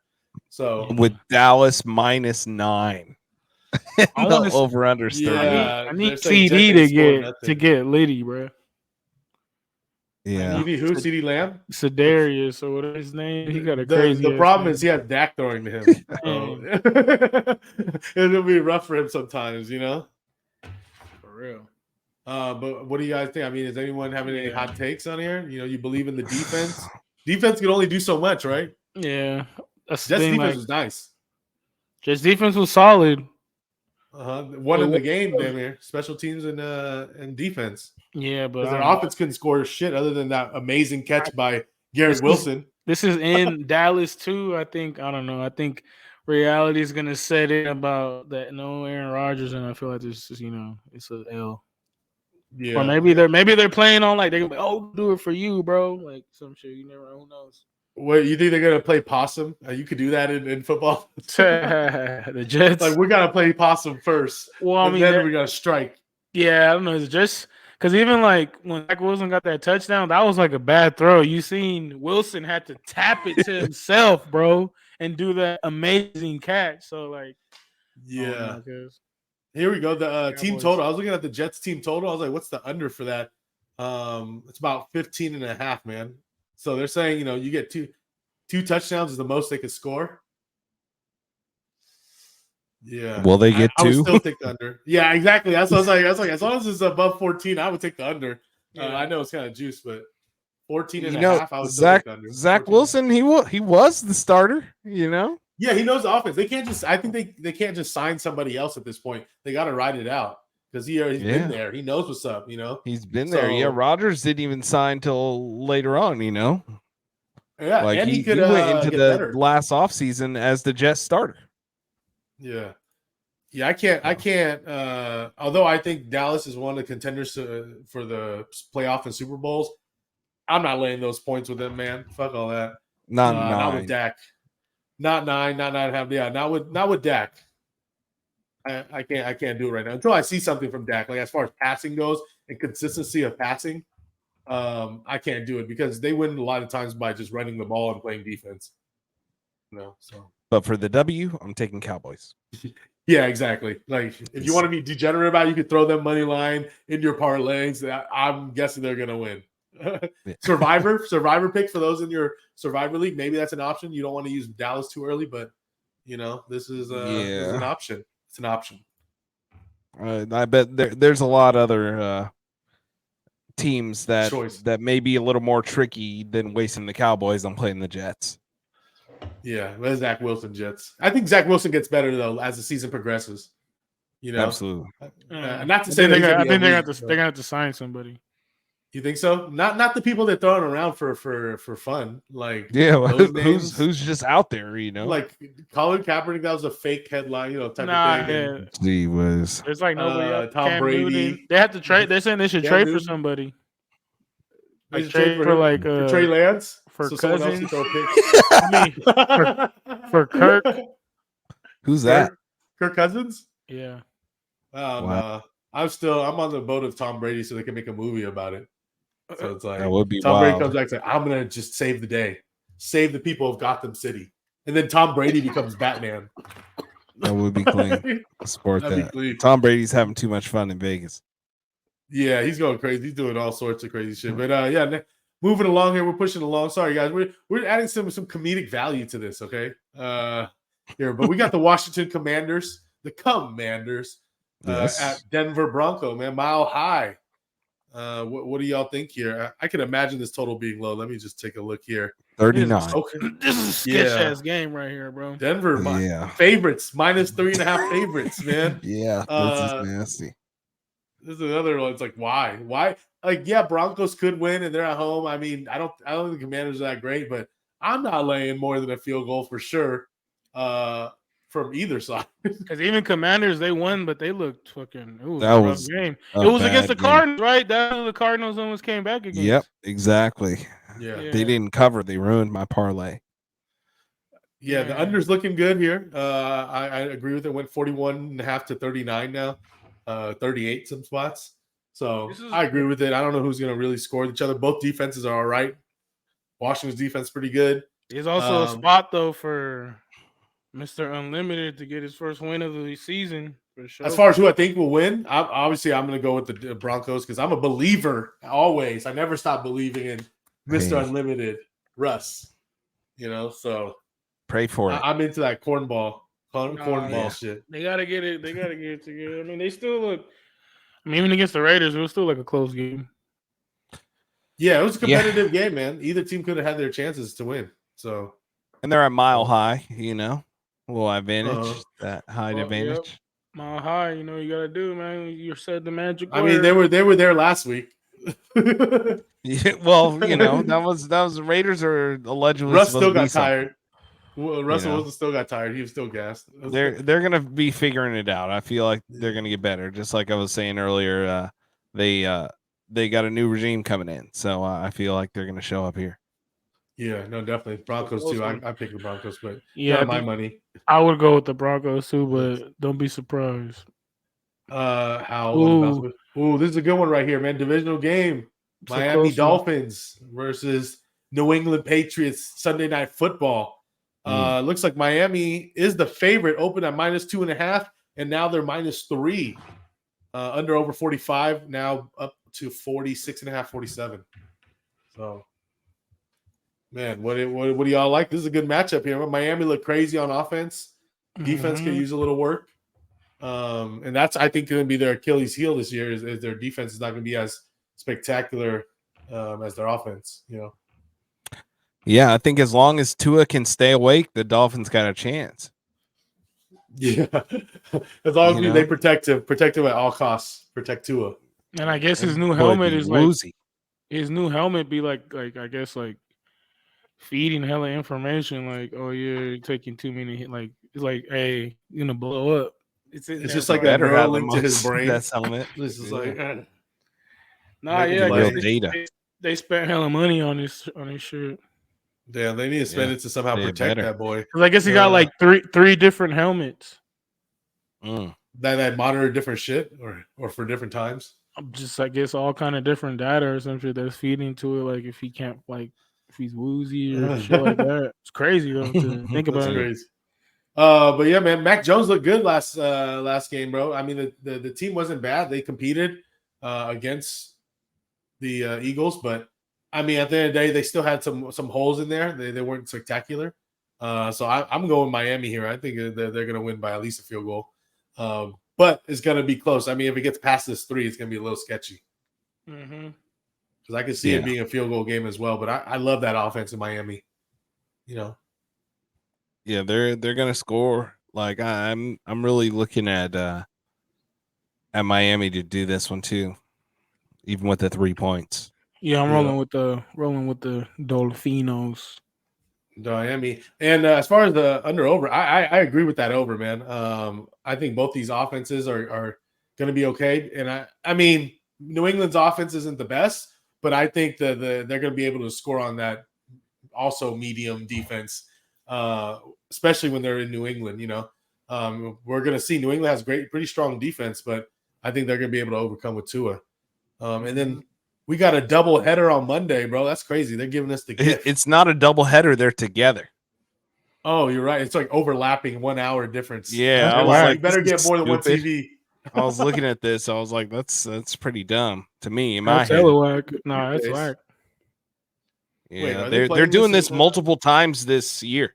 So Mm. with Dallas -9. I want to over under. I need CD to get Liddy, bro. Yeah. CD who? CD Lamb? Sedarius or whatever his name. He got a crazy. The problem is he has Dak throwing to him. So it'll be rough for him sometimes, For real. But what do you guys think? I mean, is anyone having any hot takes on here? You believe in the defense? Defense can only do so much, right? Yeah. Jets defense was nice. Jets defense was solid. One in the game, damn near. Special teams and defense. Yeah, but their offense couldn't score shit other than that amazing catch by Garrett Wilson. This is in Dallas too. I don't know. I think reality is gonna set in about that. No Aaron Rodgers, and I feel like this is it's a L. Yeah. Or maybe they're playing on like they're gonna be, oh, do it for you, bro. Like some shit. You never know. Who knows? What, you think they're gonna play possum? You could do that in football. The Jets, like we gotta play possum first. Well, I mean, then we gotta strike. Yeah, I don't know. It's just because even like when Zach Wilson got that touchdown, that was like a bad throw. You seen Wilson had to tap it to himself, bro, and do that amazing catch. So like, yeah. Here we go. The team total. I was looking at the Jets team total. I was like, what's the under for that? It's about 15.5, man. So they're saying, you get two touchdowns is the most they could score. Yeah. Will they get two? I would still take the under. Yeah, exactly. That's what I was like. As long as it's above 14, I would take the under. Yeah. I know it's kind of juice, but 14.5, I would still take the under. Zach Wilson, he was the starter, Yeah, he knows the offense. They can't just. I think they can't just sign somebody else at this point. They got to ride it out. Because he's been there. He knows what's up, He's been there. Yeah, Rodgers didn't even sign till later on, Yeah, like and he could went into the better. last offseason as the Jets starter. Yeah. Yeah, I can't. Although I think Dallas is one of the contenders for the playoff and Super Bowls, I'm not laying those points with them, man. Fuck all that. Not with Dak. Not 9, not 9.5. Yeah, not with Dak. I can't do it right now until I see something from Dak. Like as far as passing goes and consistency of passing, I can't do it because they win a lot of times by just running the ball and playing defense. So. But for the W, I'm taking Cowboys. Yeah, exactly. Like if you want to be degenerate about it, you could throw them money line in your parlays. I'm guessing they're gonna win. Survivor pick for those in your Survivor league. Maybe that's an option. You don't want to use Dallas too early, but this is an option. It's an option. I bet there's a lot of other teams that may be a little more tricky than wasting the Cowboys on playing the Jets. Yeah, the Zach Wilson Jets. I think Zach Wilson gets better though as the season progresses. Absolutely. Not to say they're gonna have to sign somebody. You think so? Not the people that throw it around for fun. Like who's just out there, Like Colin Kaepernick, that was a fake headline, type of thing. He was. There's like nobody else. Tom Brady. Newton. They have to trade. They're saying they should trade for somebody. Like trade for Trey Lance for so Cousins. For Kirk. Who's that? Kirk Cousins. Yeah. Wow. I'm on the boat of Tom Brady, so they can make a movie about it. So it's like that would be Tom wild. Brady comes back and says, I'm gonna just save the day, save the people of Gotham City, and then Tom Brady becomes Batman. That would be clean. Support that. Tom Brady's having too much fun in Vegas. Yeah, he's going crazy. He's doing all sorts of crazy shit. But moving along here, we're pushing along. Sorry guys, we're adding some comedic value to this. Okay, here. But we got the Washington Commanders, the Commanders, Yes. at Denver Bronco, man, Mile High. What do y'all think here? I can imagine this total being low. Let me just take a look here. 39. This is a sketch ass game right here, bro. Denver, Yeah. favorites, -3.5 favorites, man. Yeah, this is nasty. This is another one. It's like, why? Like, yeah, Broncos could win and they're at home. I mean, I don't think the Commanders are that great, but I'm not laying more than a field goal for sure. From either side. Because even Commanders, they won, but they looked fucking. It was That a rough was game. a It was against the bad game. Cardinals, right? That's who the Cardinals almost came back against. Yep, exactly. Yeah. They didn't cover. They ruined my parlay. Yeah, the under's looking good here. I agree with it. Went 41.5 to 39 now, 38 some spots. So I agree with it. I don't know who's going to really score each other. Both defenses are all right. Washington's defense pretty good. There's also a spot though for Mr. Unlimited to get his first win of the season for sure. As far as who I think will win, I'm going to go with the Broncos because I'm a believer always. I never stop believing in Mr. Unlimited, Russ. You know, so pray for it. I'm into that cornball shit. They gotta get it. They gotta get it together. I mean, they still look. I mean, even against the Raiders, it was still like a close game. Yeah, it was a competitive game, man. Either team could have had their chances to win. So, and they're at Mile High, you know, a little advantage, that height advantage. Yep. Mile High, you know, you gotta do, man. You said the magic word. I mean, they were there last week. Yeah, well, you know, that was the Raiders are allegedly. Russ still got tired. Well, Russell You know? Wilson still got tired. He was still gassed. They're gonna be figuring it out. I feel like they're gonna get better. Just like I was saying earlier, they got a new regime coming in, so I feel like they're gonna show up here. Yeah, no, definitely Broncos too. I pick the Broncos, but yeah, my money. I would go with the Broncos too, but don't be surprised. Ooh, this is a good one right here, man. Divisional game. So Miami Dolphins versus New England Patriots Sunday Night Football. Looks like Miami is the favorite, open at -2.5, and now they're -3. Under over 45, now up to 46.5, 47. So, man, what do y'all like? This is a good matchup here. Miami looked crazy on offense. Defense could use a little work. And that's, I think, going to be their Achilles heel this year is their defense is not going to be as spectacular as their offense, you know. Yeah, I think as long as Tua can stay awake, the Dolphins got a chance. Yeah, as long as they protect him at all costs. Protect Tua. And I guess his new helmet is woozy. His new helmet be like I guess like feeding hella information. Like, oh yeah, you're taking too many hit. Like it's like, hey, you're gonna blow up. It's just like a neural link to his brain. That's helmet. This is like, they spent hella money on this shirt. Yeah, they need to spend it to somehow protect that boy. Because I guess he got like three different helmets that monitor different shit or for different times. Just I guess all kind of different data or something that's feeding to it. Like if he can't, like if he's woozy or shit like that. It's crazy though to think about. That's crazy. But yeah, man, Mac Jones looked good last game, bro. I mean, the team wasn't bad. They competed against the Eagles, but I mean, at the end of the day, they still had some holes in there. They weren't spectacular. So I'm going Miami here. I think they're going to win by at least a field goal. But it's going to be close. I mean, if it gets past this 3, it's going to be a little sketchy. Because I can see it being a field goal game as well. But I love that offense in Miami. You know. Yeah, they're going to score. Like I'm really looking at Miami to do this one too, even with the 3 points. Yeah, I'm rolling with the Dolphinos. Miami. And as far as the under over, I agree with that over, man. I think both these offenses are going to be okay. And I mean, New England's offense isn't the best, but I think that they're going to be able to score on that also medium defense, especially when they're in New England. You know, we're going to see New England has pretty strong defense, but I think they're going to be able to overcome with Tua. And then we got a double header on Monday, bro. That's crazy. They're giving us the gift. It's not a double header. They're together. Oh, you're right. It's like overlapping 1 hour difference. Yeah. I was like, you better get more than one TV. I was looking at this. I was like, that's pretty dumb to me. In my head. No, that's whack. Yeah, they're doing this multiple times this year.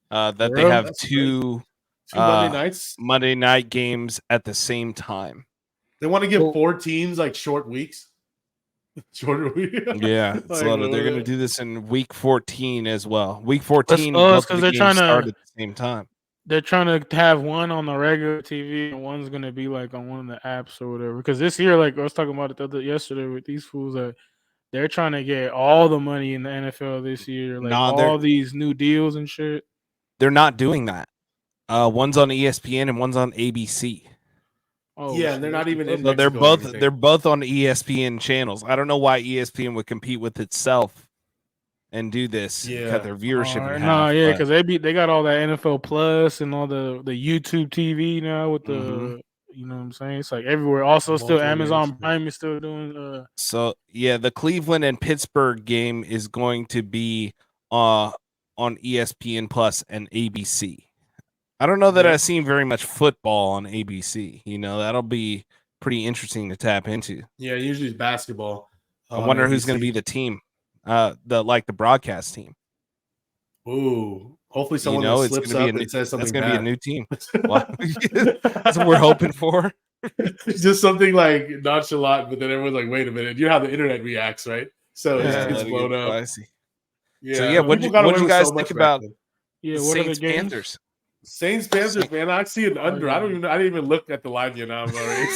that they have two Monday nights, Monday night games at the same time. They want to give 4 teams like short weeks. Shorter week. Yeah, Like, they're going to do this in week 14 as well. Week 14, us both of the games start at the same time. They're trying to have one on the regular TV and one's going to be like on one of the apps or whatever. Because this year, like I was talking about it yesterday with these fools, that they're trying to get all the money in the NFL this year, like all these new deals and shit. They're not doing that. One's on ESPN and one's on ABC. Oh, yeah, and they're not even in. So they're both on ESPN channels. I don't know why ESPN would compete with itself and do this. Cut their viewership in half. Because they got all that NFL Plus and all the YouTube TV now with the you know what I'm saying. It's like everywhere. Also, still Amazon Prime is still doing. So yeah, the Cleveland and Pittsburgh game is going to be on ESPN Plus and ABC. I don't know that I've seen very much football on ABC. You know, that'll be pretty interesting to tap into. Yeah, usually it's basketball. I wonder who's going to be the team, the broadcast team. Ooh, hopefully someone that slips up and says something. That's going to be a new team. That's what we're hoping for. Just something like nonchalant, but then everyone's like, "Wait a minute!" You know how the internet reacts, right? So it just gets blown up. Yeah. So yeah, what did you guys think about? Yeah, what Saints are the games? Panthers? Saints Panthers, man. I see an under. I didn't even look at the line yet. Now I'm already.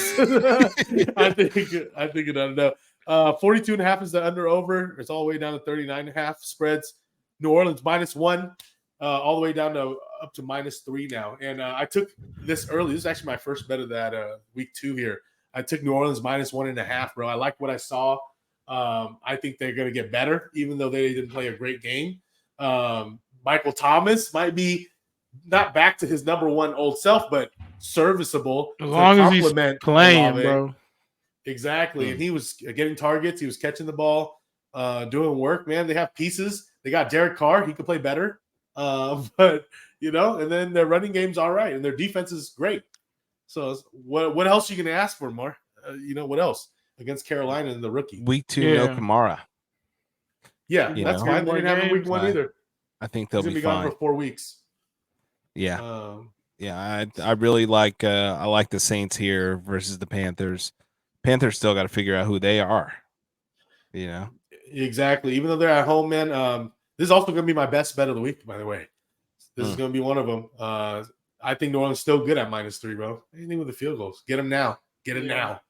I think it under. 42.5 is the under over. It's all the way down to 39.5 spreads. New Orleans -1, all the way down to up to -3 now. And I took this early. This is actually my first bet of that week 2 here. I took New Orleans -1.5, bro. I like what I saw. I think they're going to get better, even though they didn't play a great game. Michael Thomas might be not back to his number one old self, but serviceable. As long as he's playing, bro. Exactly. And he was getting targets. He was catching the ball, doing work, man. They have pieces. They got Derek Carr. He could play better. But, you know, and then their running game's all right. And their defense is great. So what else are you going to ask for more? You know, what else? Against Carolina and the rookie. Week 2, no Kamara. Yeah, that's fine. They didn't have him week 1 either. I think they'll be gone fine for 4 weeks. Yeah. I really like the Saints here versus the Panthers. Panthers still got to figure out who they are. You know? Exactly. Even though they're at home, man. This is also going to be my best bet of the week, by the way. This is going to be one of them. I think New Orleans is still good at -3, bro. Anything with the field goals. Get them now. Get it now.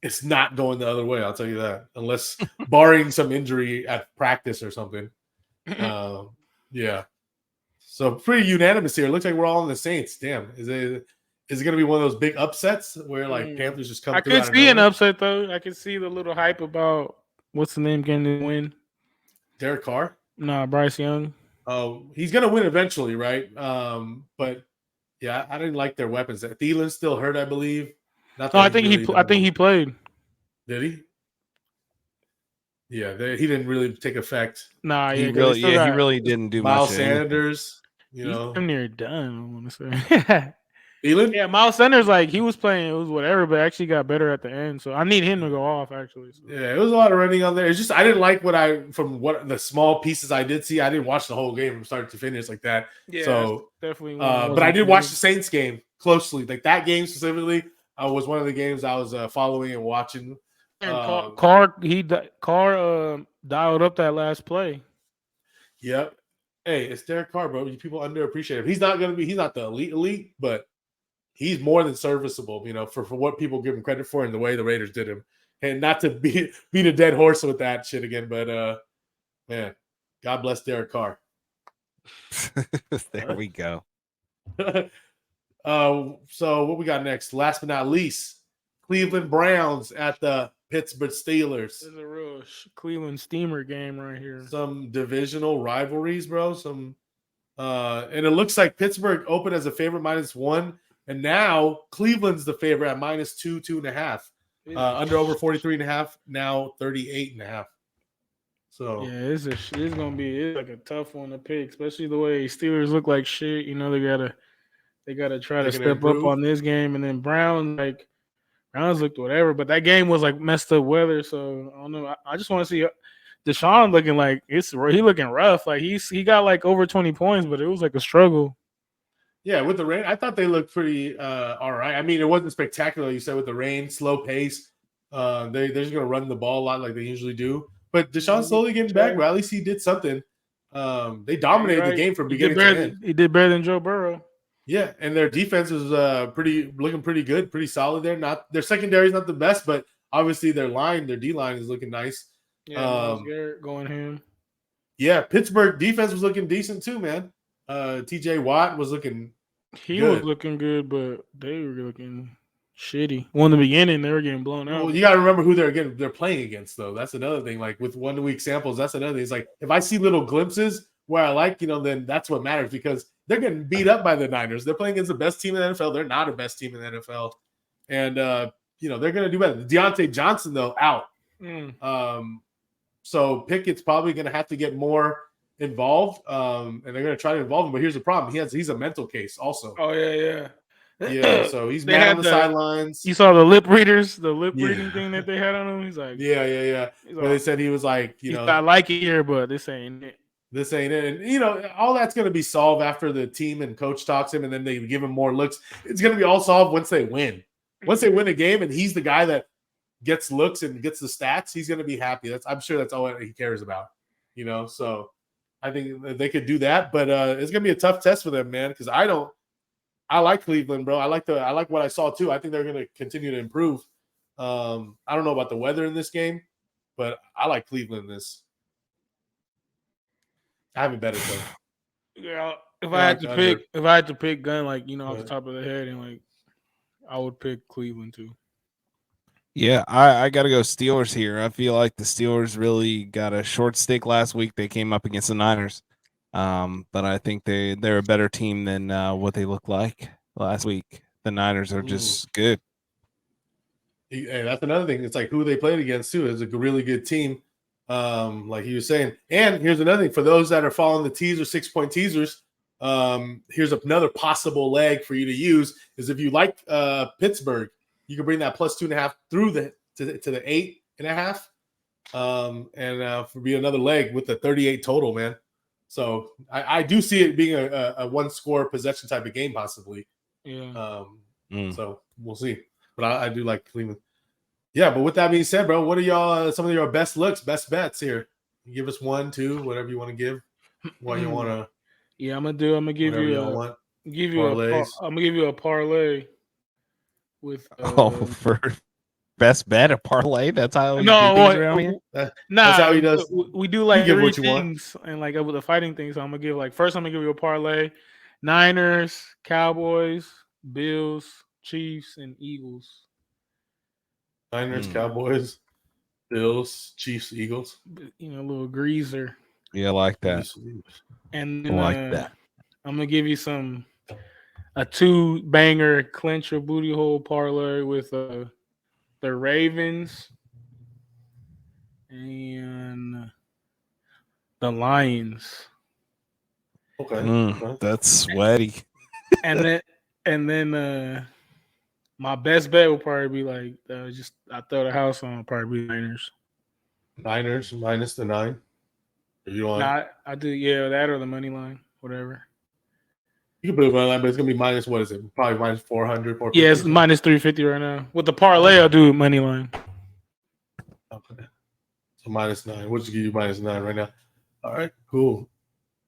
It's not going the other way, I'll tell you that. Unless barring some injury at practice or something. Yeah. So pretty unanimous here. It looks like we're all on the Saints. Damn. Is it going to be one of those big upsets where like Panthers just come through? I could see an upset though. I could see the little hype about what's the name getting to win. Derek Carr? Nah, Bryce Young. Oh, he's going to win eventually, right? But yeah, I didn't like their weapons. Thielen's still hurt, I believe. I think he played. Did he? Yeah, he didn't really take effect. Nah, he really didn't do Miles much. Sanders, he's near done. I want to say. Thielen? Yeah, Miles Sanders, like he was playing, it was whatever, but actually got better at the end. So I need him to go off actually. So. Yeah, it was a lot of running on there. It's just I didn't like from what the small pieces I did see. I didn't watch the whole game from start to finish like that. Yeah, so definitely. But I did watch the Saints game closely, like that game specifically. Was one of the games I was following and watching. And Carr dialed up that last play. Yep. Hey, it's Derek Carr, bro. People underappreciate him. He's not the elite, but he's more than serviceable, you know, for what people give him credit for and the way the Raiders did him. And not to beat a dead horse with that shit again, but man, God bless Derek Carr. There we go. So what we got next? Last but not least, Cleveland Browns at the Pittsburgh Steelers. This is a real Cleveland steamer game right here. Some divisional rivalries, bro. And it looks like Pittsburgh opened as a favorite -1, and now Cleveland's the favorite at -2, 2.5. Under over 43.5, now 38.5. So yeah, it's gonna be like a tough one to pick, especially the way Steelers look like shit. You know, they gotta try to step up on this game, and then Browns looked whatever, but that game was like messed up weather. So I don't know. I just want to see Deshaun looking like he looking rough. Like he got like over 20 points, but it was like a struggle. Yeah, with the rain, I thought they looked pretty all right. I mean, it wasn't spectacular. You said with the rain, slow pace. They're just gonna run the ball a lot like they usually do. But Deshaun's slowly getting back. But at least he did something. They dominated the game from beginning to end. He did better than Joe Burrow. Yeah, and their defense is looking pretty good, pretty solid. Their secondary is not the best, but obviously their D line is looking nice. Yeah, Myles Garrett going him. Yeah, Pittsburgh defense was looking decent too, man. TJ Watt was looking was looking good, but they were looking shitty. Well, in the beginning, they were getting blown out. Well, you got to remember who they're playing against, though. That's another thing. Like with 1 week samples, that's another thing. It's like if I see little glimpses where I like, then that's what matters because they're getting beat up by the Niners. They're playing against the best team in the NFL. They're not a best team in the NFL, and they're going to do better. Deontay Johnson though out. So Pickett's probably going to have to get more involved, and they're going to try to involve him. But here's the problem: he's a mental case also. Oh yeah. Yeah, so he's mad on the sidelines. You saw the lip reading thing that they had on him. He's like, yeah. But they said he was like, I like it here, but this ain't it. This ain't it. And all that's going to be solved after the team and coach talks to him, and then they give him more looks. It's going to be all solved once they win. Once they win a game, and he's the guy that gets looks and gets the stats, he's going to be happy. I'm sure that's all he cares about. So I think they could do that, but it's going to be a tough test for them, man. Because I like Cleveland, bro. I like what I saw too. I think they're going to continue to improve. I don't know about the weather in this game, but I like Cleveland in this. I haven't bet it though. Yeah, if I had to pick gun, like off the top of the head, and like I would pick Cleveland too. Yeah, I got to go Steelers here. I feel like the Steelers really got a short stick last week. They came up against the Niners. But I think they're a better team than what they looked like last week. The Niners are just good. Hey, that's another thing. It's like who they played against too is a really good team. Like he was saying. And here's another thing for those that are following the teaser 6-point teasers. Here's another possible leg for you to use is if you like Pittsburgh, you can bring that plus 2.5 through to the 8.5. And for be another leg with the 38 total, man. So I do see it being a one-score possession type of game, possibly. Yeah. So we'll see. But I do like Cleveland. Yeah, but with that being said, bro, what are y'all some of your best looks, best bets here? Give us 1, 2, whatever you want to give. What you want to? Yeah, I'm gonna give you a parlay with. For best bet a parlay. That's how. That's how he does. We do like three things, and like with the fighting thing. So I'm gonna give first. I'm gonna give you a parlay: Niners, Cowboys, Bills, Chiefs, and Eagles. Niners, Cowboys, Bills, Chiefs, Eagles. A little greaser. Yeah, I like that. And then, I like that. I'm gonna give you a 2-banger clinch or booty hole parlay with the Ravens and the Lions. Okay, that's sweaty. and then my best bet will probably be like I throw the house on. Probably be Niners. Niners minus the 9. If you want, I do. Yeah, that or the money line, whatever. You can put it money line, but it's gonna be minus. What is it? Probably minus 400. Yeah, it's minus 350 right now. With the parlay, I'll do money line. Okay, so minus 9. We'll just give you minus 9 right now. All right, cool.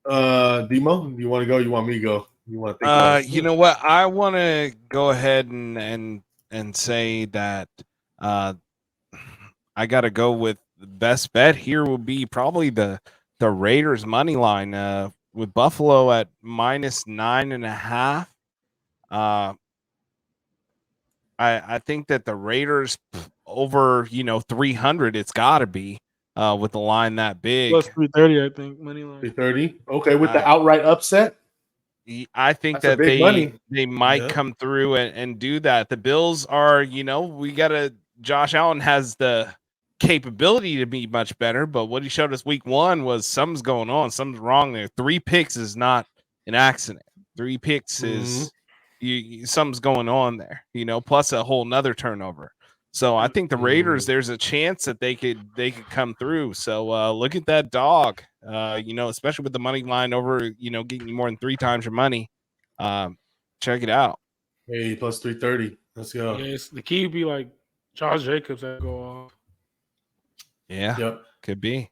Demo, do you want to go? You want me to go? You want to? You know what? I want to go ahead and say that I got to go with the best bet here. Will be probably the Raiders money line with Buffalo at minus 9.5. I think that the Raiders over 300. It's got to be with the line that big. Plus 330, I think money line. 330. Okay, with the outright upset. I think that they might come through and do that. The Bills are, Josh Allen has the capability to be much better, but what he showed us week 1 was something's going on, something's wrong there. 3 picks is not an accident. 3 picks is something's going on there, plus a whole nother turnover. So I think the Raiders, there's a chance that they could come through. So look at that dog. Especially with the money line over, getting you more than 3 times your money. Check it out. Hey, plus 330. Let's go. Yeah, the key would be like Josh Jacobs that go off. Yeah. Yep. Could be.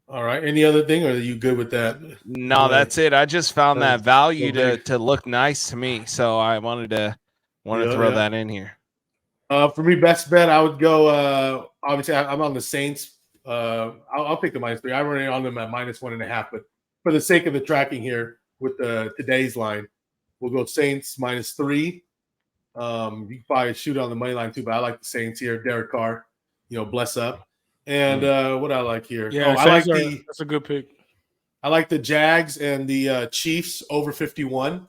All right. Any other thing, or are you good with that? No, that's it. I just found that value okay. to look nice to me, so I wanted to throw that in here. For me, best bet, I would go. Obviously, I'm on the Saints. I'll pick the -3. I'm already on them at -1.5, but for the sake of the tracking here with today's line, we'll go Saints -3. You can probably shoot on the money line too, but I like the Saints here. Derek Carr, bless up. And what I like here, yeah, I like that's a good pick. I like the Jags and the Chiefs over 51.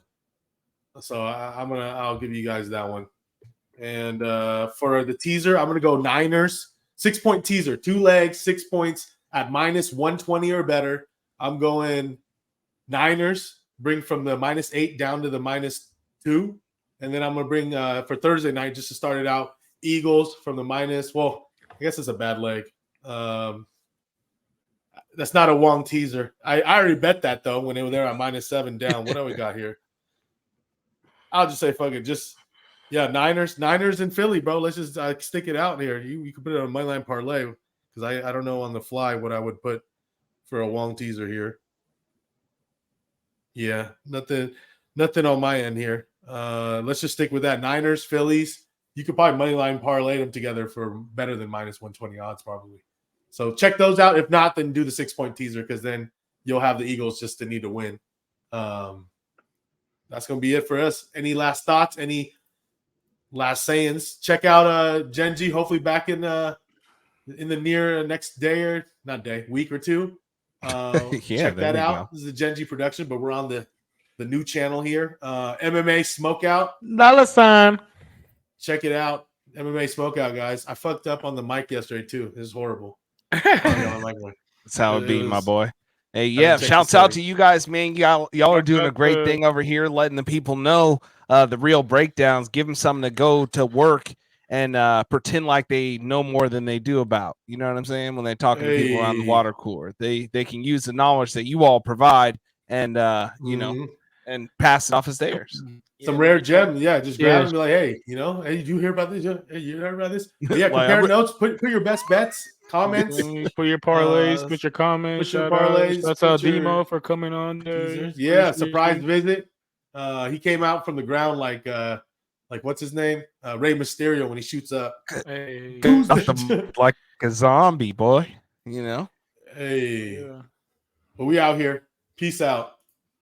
So I'll give you guys that one. And for the teaser, I'm gonna go Niners 6-point teaser, 2 legs, 6 points at -120 or better. I'm going Niners, bring from the -8 down to the -2, and then I'm gonna bring for Thursday night just to start it out. Eagles from the minus. Well, I guess it's a bad leg. That's not a Wong teaser. I already bet that though when they were there at -7 down. What do we got here? I'll just say fuck it. Niners and Philly, bro. Let's just stick it out here. You can put it on my line parlay because I don't know on the fly what I would put for a Wong teaser here. Yeah, nothing on my end here. Let's just stick with that. Niners, Phillies. You could probably money line parlay them together for better than -120 odds probably. So check those out. If not, then do the 6-point teaser because then you'll have the Eagles just to need to win. That's gonna be it for us. Any last thoughts? Any last sayings? Check out Genji. Hopefully back in the near next week or two. Check that out. This is a Genji production, but we're on the new channel here. MMA Smokeout. $. Check it out. MMA Smokeout, guys. I fucked up on the mic yesterday too. This is horrible. That's how it be, my boy. Hey, yeah, shouts out to you guys, man. Y'all are doing a great thing over here, letting the people know the real breakdowns. Give them something to go to work and pretend like they know more than they do about. You know what I'm saying? When they're talking to people around the water cooler, they can use the knowledge that you all provide and and pass it off as theirs. Some rare gem, just grab and be like, hey, hey, did you hear about this? Hey, you heard about this? But yeah, compare notes, put your best bets, comments, put your parlays, put your comments, put your parlays. That's our Demo for coming on there. Yeah, surprise visit. He came out from the ground like what's his name? Rey Mysterio when he shoots up. Hey. Like a zombie, boy. Hey. But we out here. Peace out.